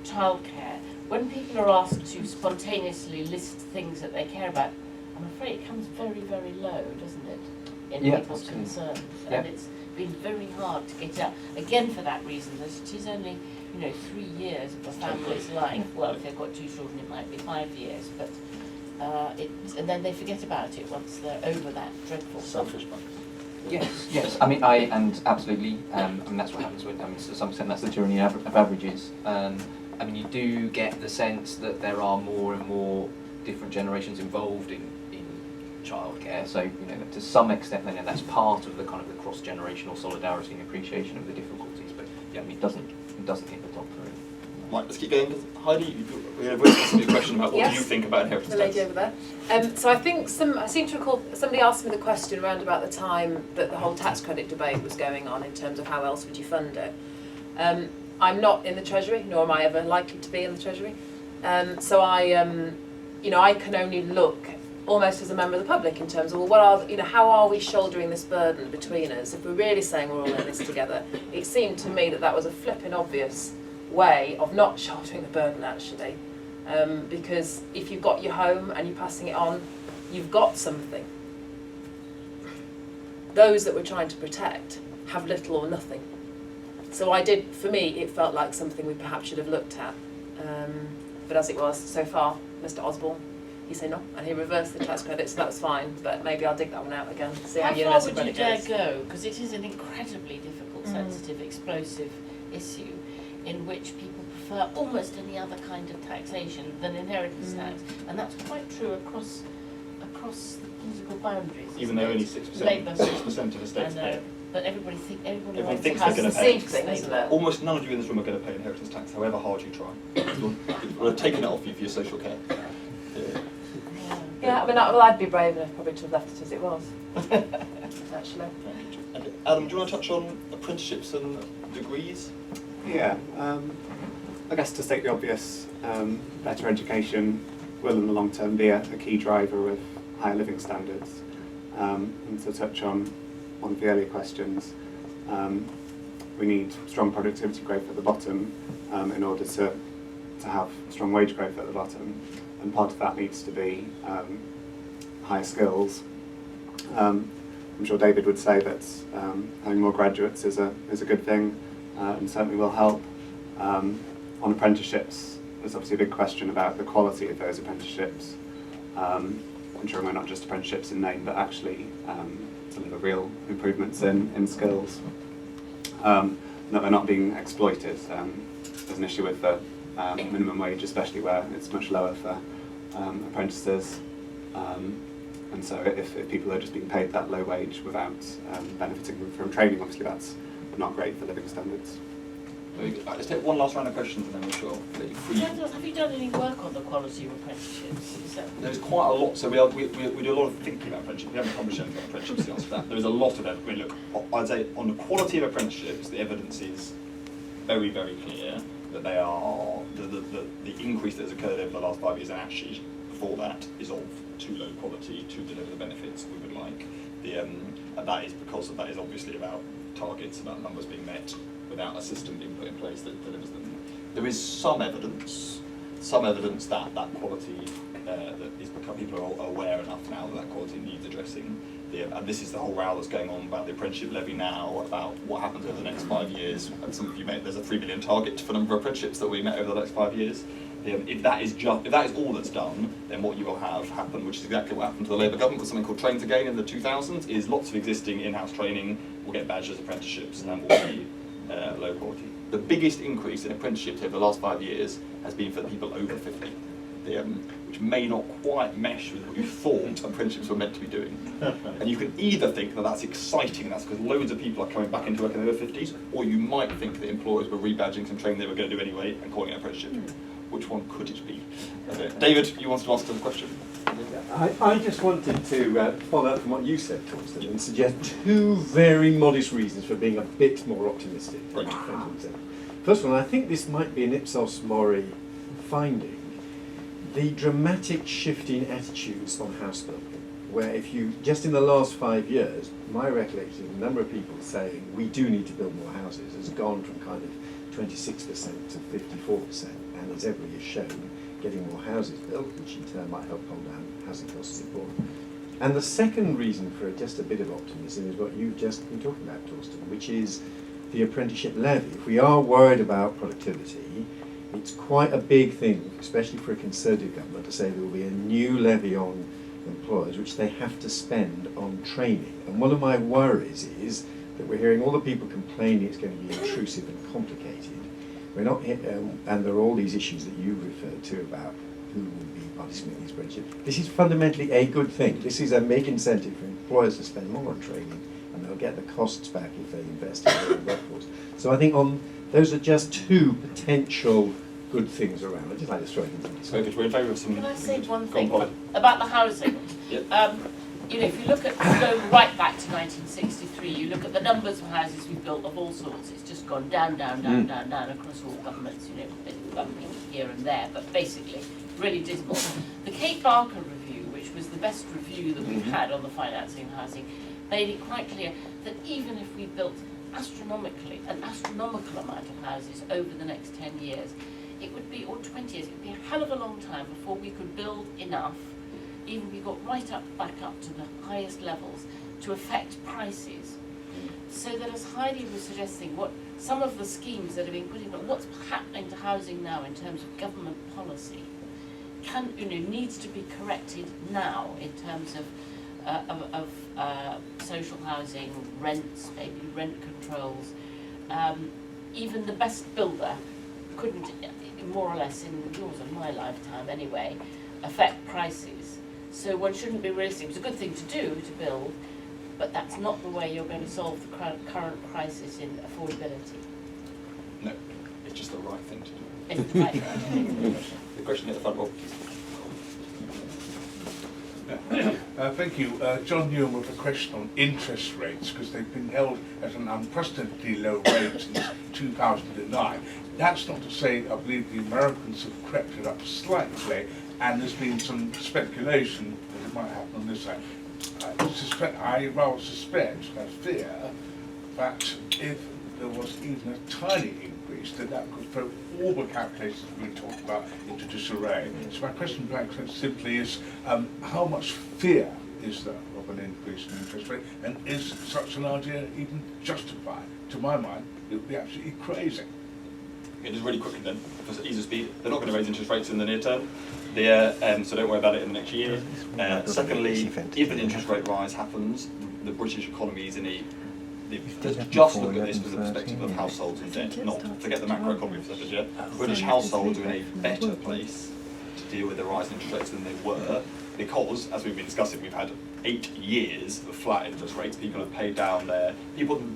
childcare? When people are asked to spontaneously list things that they care about, I'm afraid it comes very, very low, doesn't it, in people's absolutely. concerns? Yeah. And it's been very hard to get it out. Again, for that reason, that it is only 3 years of a family's life. Well, if they've got 2 children, it might be 5 years, but and then they forget about it once they're over that dreadful Selfish bunch. Yes. I mean, absolutely. I mean, that's what happens with. I mean, to some extent, that's the tyranny of averages. I mean, you do get the sense that there are more and more different generations involved in childcare. So, to some extent, then that's part of the kind of the cross-generational solidarity and appreciation of the difficulties. But yeah, I mean, it doesn't hit the top for it. Right, let's keep going. Heidi, we have a very specific question about what do you think about inheritance the tax? lady over there. So I think I seem to recall somebody asked me the question around about the time that the whole tax credit debate was going on in terms of how else would you fund it. I'm not in the Treasury, nor am I ever likely to be in the Treasury. So I can only look almost as a member of the public in terms of, how are we shouldering this burden between us? If we're really saying we're all in this together, it seemed to me that was a flipping obvious way of not shouldering the burden actually, because if you've got your home and you're passing it on, you've got something. Those that we're trying to protect have little or nothing. So for me, it felt like something we perhaps should have looked at. But as it was, so far, Mr. Osborne, he said no, and he reversed the tax credit, so that was fine, but maybe I'll dig that one out again, see how far would you credit dare goes. go? Because it is an incredibly difficult, sensitive, explosive issue in which people prefer almost any other kind of taxation than inheritance tax, and that's quite true across the political boundaries. Even though only 6% of estates pay. But everybody thinks they're going to pay. Thing, isn't it? Almost none of you in this room are going to pay inheritance tax, however hard you try. We'll have taken it off you for your social care. Yeah, I mean, I'd be brave enough probably to have left it as it was, actually. And Adam, do you want to touch on apprenticeships and degrees? Yeah, I guess to state the obvious, better education will in the long term be a key driver of higher living standards. And to touch on one of the earlier questions, we need strong productivity growth at the bottom in order to have strong wage growth at the bottom, and part of that needs to be higher skills. I'm sure David would say that having more graduates is a good thing, and certainly will help. On apprenticeships, there's obviously a big question about the quality of those apprenticeships, ensuring we're not just apprenticeships in name, but actually deliver real improvements in skills, that they're not being exploited. There's an issue with the minimum wage, especially where it's much lower for apprentices, and so if people are just being paid that low wage without benefiting from training, obviously that's not great for living standards. Let's take one last round of questions and then we'll sure let you free. Have you done any work on the quality of apprenticeships? There's quite a lot, so we do a lot of thinking about apprenticeships. We haven't published anything on apprenticeships, the answer to that. There's a lot of evidence. I mean, look, I'd say on the quality of apprenticeships, the evidence is very, very clear that they are, the increase that has occurred over the last 5 years, and actually before that, is of too low quality to deliver the benefits we would like. And that is because that is obviously about targets, about numbers being met, without a system being put in place that delivers them. There is some evidence that quality, that is because people are aware enough now that quality needs addressing. And this is the whole row that's going on about the apprenticeship levy now, about what happens over the next 5 years. And some of you there's a 3 million target for the number of apprenticeships that we met over the next 5 years. If that is all that's done, then what you will have happen, which is exactly what happened to the Labour government with something called Trains Again in the 2000s, is lots of existing in-house training will get badged as apprenticeships and will be low quality. The biggest increase in apprenticeships over the last 5 years has been for the people over 50. Which may not quite mesh with what you thought apprenticeships were meant to be doing. And you can either think that that's exciting, that's because loads of people are coming back into work in their 50s, or you might think that employers were rebadging some training they were going to do anyway and calling it apprenticeship. Which one could it be? David, you wanted to ask the question? I just wanted to follow up from what you said, Torsten, and suggest two very modest reasons for being a bit more optimistic. Right. First one, I think this might be an Ipsos Mori finding. The dramatic shift in attitudes on house building, where if you, just in the last 5 years, my recollection of the number of people saying we do need to build more houses has gone from kind of 26% to 54%, and as everybody has shown, getting more houses built, which in turn might help calm down housing costs, is important. And the second reason for just a bit of optimism is what you've just been talking about, Torsten, which is the apprenticeship levy. If we are worried about productivity, it's quite a big thing, especially for a Conservative government, to say there will be a new levy on employers which they have to spend on training. And one of my worries is that we're hearing all the people complaining it's going to be intrusive and complicated. We're not, and there are all these issues that you referred to about who will be participating in these apprenticeships. This is fundamentally a good thing. This is a big incentive for employers to spend more on training, and they'll get the costs back if they invest in their workforce. So I think those are just two potential good things around. I'd just like to throw it into this. So we're in favour of some... Can I say one Go on, thing Polly. about the housing? Yep. You know, if you look at, go right back to 1963, you look at the numbers of houses we've built of all sorts, it's just gone down, down, down, down, down across all governments, you know, a bit bumping here and there, but basically really dismal. The Kate Barker review, which was the best review that we've had on the financing of housing, made it quite clear that even if we built an astronomical amount of houses over the next 10 years, it would be, or 20 years, it would be a hell of a long time before we could build enough, even we got right up, back up to the highest levels, to affect prices. So that, as Heidi was suggesting, what some of the schemes that have been put in, what's happening to housing now in terms of government policy, needs to be corrected now in terms of social housing, rents, maybe rent controls. Even the best builder couldn't, more or less in yours and my lifetime anyway, affect prices. So one shouldn't be realistic. It's a good thing to do, to build, but that's not the way you're going to solve the current crisis in affordability. No, it's just the right thing to do. It's the right thing to do. The question at the front row. Thank you. John Newman with a question on interest rates, because they've been held at an unprecedentedly low rate since 2009. That's not to say I believe the Americans have crept it up slightly, and there's been some speculation that it might happen on this side. I rather suspect, I fear, that if there was even a tiny increase, that could throw all the calculations we talked about into disarray. So my question back simply is, how much fear is there of an increase in interest rate, and is such an idea even justified? To my mind, it would be absolutely crazy. Okay, just really quickly then, for ease of speed, they're not going to raise interest rates in the near term. So don't worry about it in the next year. Secondly, if an interest rate rise happens, the British economy is in a... Just look at this from the perspective of households and debt, not forget the macroeconomy for a second, yeah? British households are in a better place to deal with the rise in interest rates than they were, because, as we've been discussing, we've had 8 years of flat interest rates. People have paid down the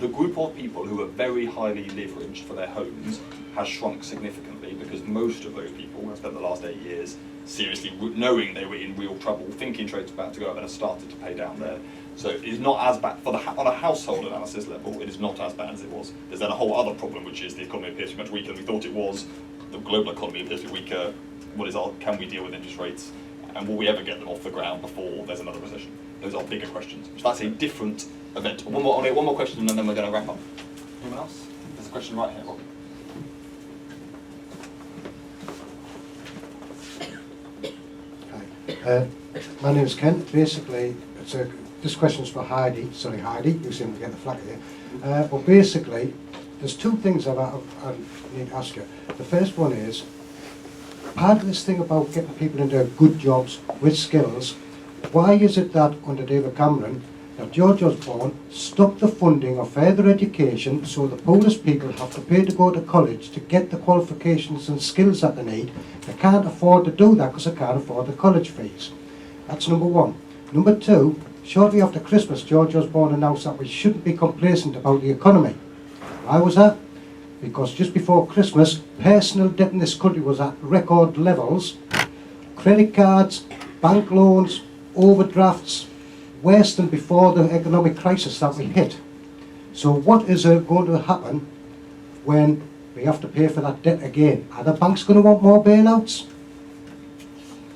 group of people who are very highly leveraged for their homes has shrunk significantly, because most of those people have spent the last 8 years seriously knowing they were in real trouble, thinking trades were about to go up, and have started to pay down there. So it is not as bad, on a household analysis level, it is not as bad as it was. There's then a whole other problem, which is the economy appears to be much weaker than we thought it was. The global economy appears to be weaker. Can we deal with interest rates? And will we ever get them off the ground before there's another recession? Those are bigger questions. So that's a different event. One more question, and then we're going to wrap up. Anyone else? There's a question right here, Rob. My name is Kent. Basically, it's a this question's for Heidi. Sorry, Heidi, you seem to get the flag here. But basically, there's two things that I need to ask you. The first one is, part of this thing about getting people into good jobs with skills, why is it that under David Cameron, that George Osborne stopped the funding of further education so the poorest people have to pay to go to college to get the qualifications and skills that they need? They can't afford to do that because they can't afford the college fees. That's number one. Number two, shortly after Christmas, George Osborne announced that we shouldn't be complacent about the economy. Why was that? Because just before Christmas, personal debt in this country was at record levels. Credit cards, bank loans, overdrafts, worse than before the economic crisis that we hit. So what is going to happen when we have to pay for that debt again? Are the banks going to want more bailouts?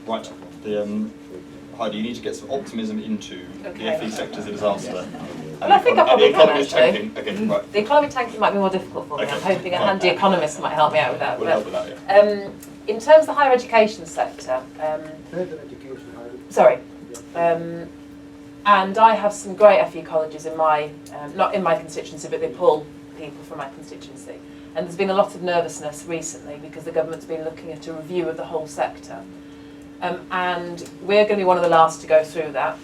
Right. Heidi, you need to get some optimism into the FE sector as a disaster. Well, I think I probably the can, economy is actually. tanking. Okay, right. The economy tanking might be more difficult for me. I'm hoping a handy economist might help me out with that. We'll help with that, yeah. In terms of the higher education sector, Further education, Heidi. sorry, and I have some great FE colleges in my, not in my constituency, but they pull people from my constituency. And there's been a lot of nervousness recently because the government's been looking at a review of the whole sector. And we're going to be one of the last to go through that,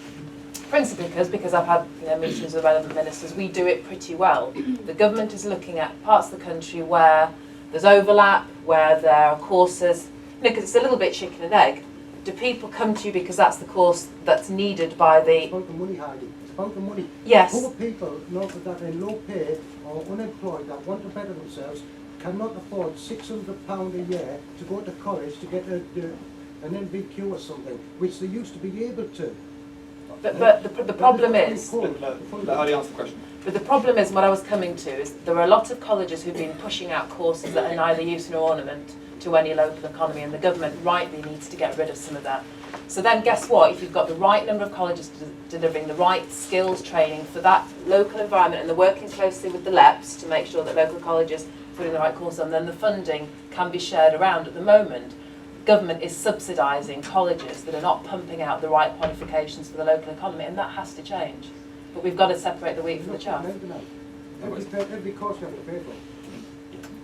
principally because I've had meetings with the relevant ministers. We do it pretty well. The government is looking at parts of the country where there's overlap, where there are courses, because it's a little bit chicken and egg. Do people come to you because that's the course that's needed by the... It's about the money, Heidi. It's about the money. Yes. Poor people, that are in low pay or unemployed, that want to better themselves, cannot afford £600 a year to go to college to get an NVQ or something, which they used to be able to. But the problem is... Let Heidi answer the question. But the problem is, what I was coming to, is there are a lot of colleges who've been pushing out courses that are neither use nor ornament to any local economy, and the government rightly needs to get rid of some of that. So then guess what? If you've got the right number of colleges delivering the right skills training for that local environment, and they're working closely with the LEPs to make sure that local colleges are putting the right course on, then the funding can be shared around. At the moment, government is subsidising colleges that are not pumping out the right qualifications for the local economy, and that has to change. But we've got to separate the wheat from the chaff. Every course you have to pay for.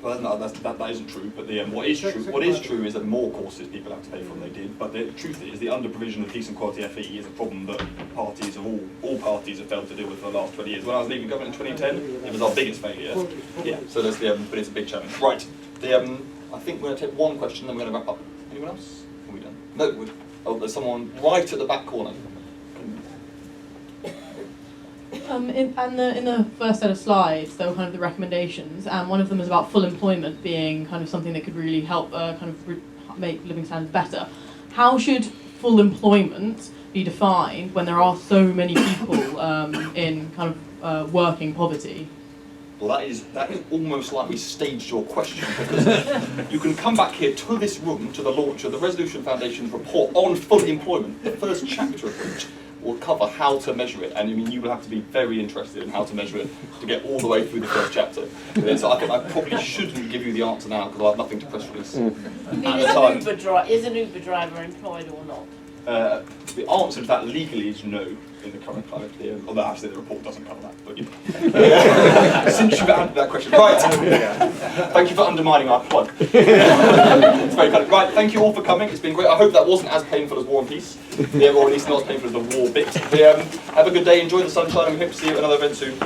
Well, no, that isn't true. But what is true is that more courses people have to pay for than they did. But the truth is, the under-provision of decent quality FE is a problem that parties of all parties have failed to deal with for the last 20 years. When I was leaving government in 2010, it was our biggest failure. Yeah. So there's but it's a big challenge. Right. I think we're going to take one question, then we're going to wrap up. Anyone else? Are we done? No. There's someone right at the back corner. In the first set of slides, there were kind of the recommendations, and one of them was about full employment being kind of something that could really help make living standards better. How should full employment be defined when there are so many people in kind of working poverty? Well, that is almost like we staged your question, because you can come back here to this room to the launch of the Resolution Foundation's report on full employment, the first chapter of which will cover how to measure it, and I mean you will have to be very interested in how to measure it to get all the way through the first chapter. So I think I probably shouldn't give you the answer now because I have nothing to press release. Is an Uber driver employed or not? The answer to that legally is no in the current climate. Although actually the report doesn't cover that. But since you've answered that question, right? Thank you for undermining our plug. It's very kind of right. Thank you all for coming. It's been great. I hope that wasn't as painful as War and Peace, or at least not as painful as the war bit. Have a good day. Enjoy the sunshine, and we hope to see you at another event soon.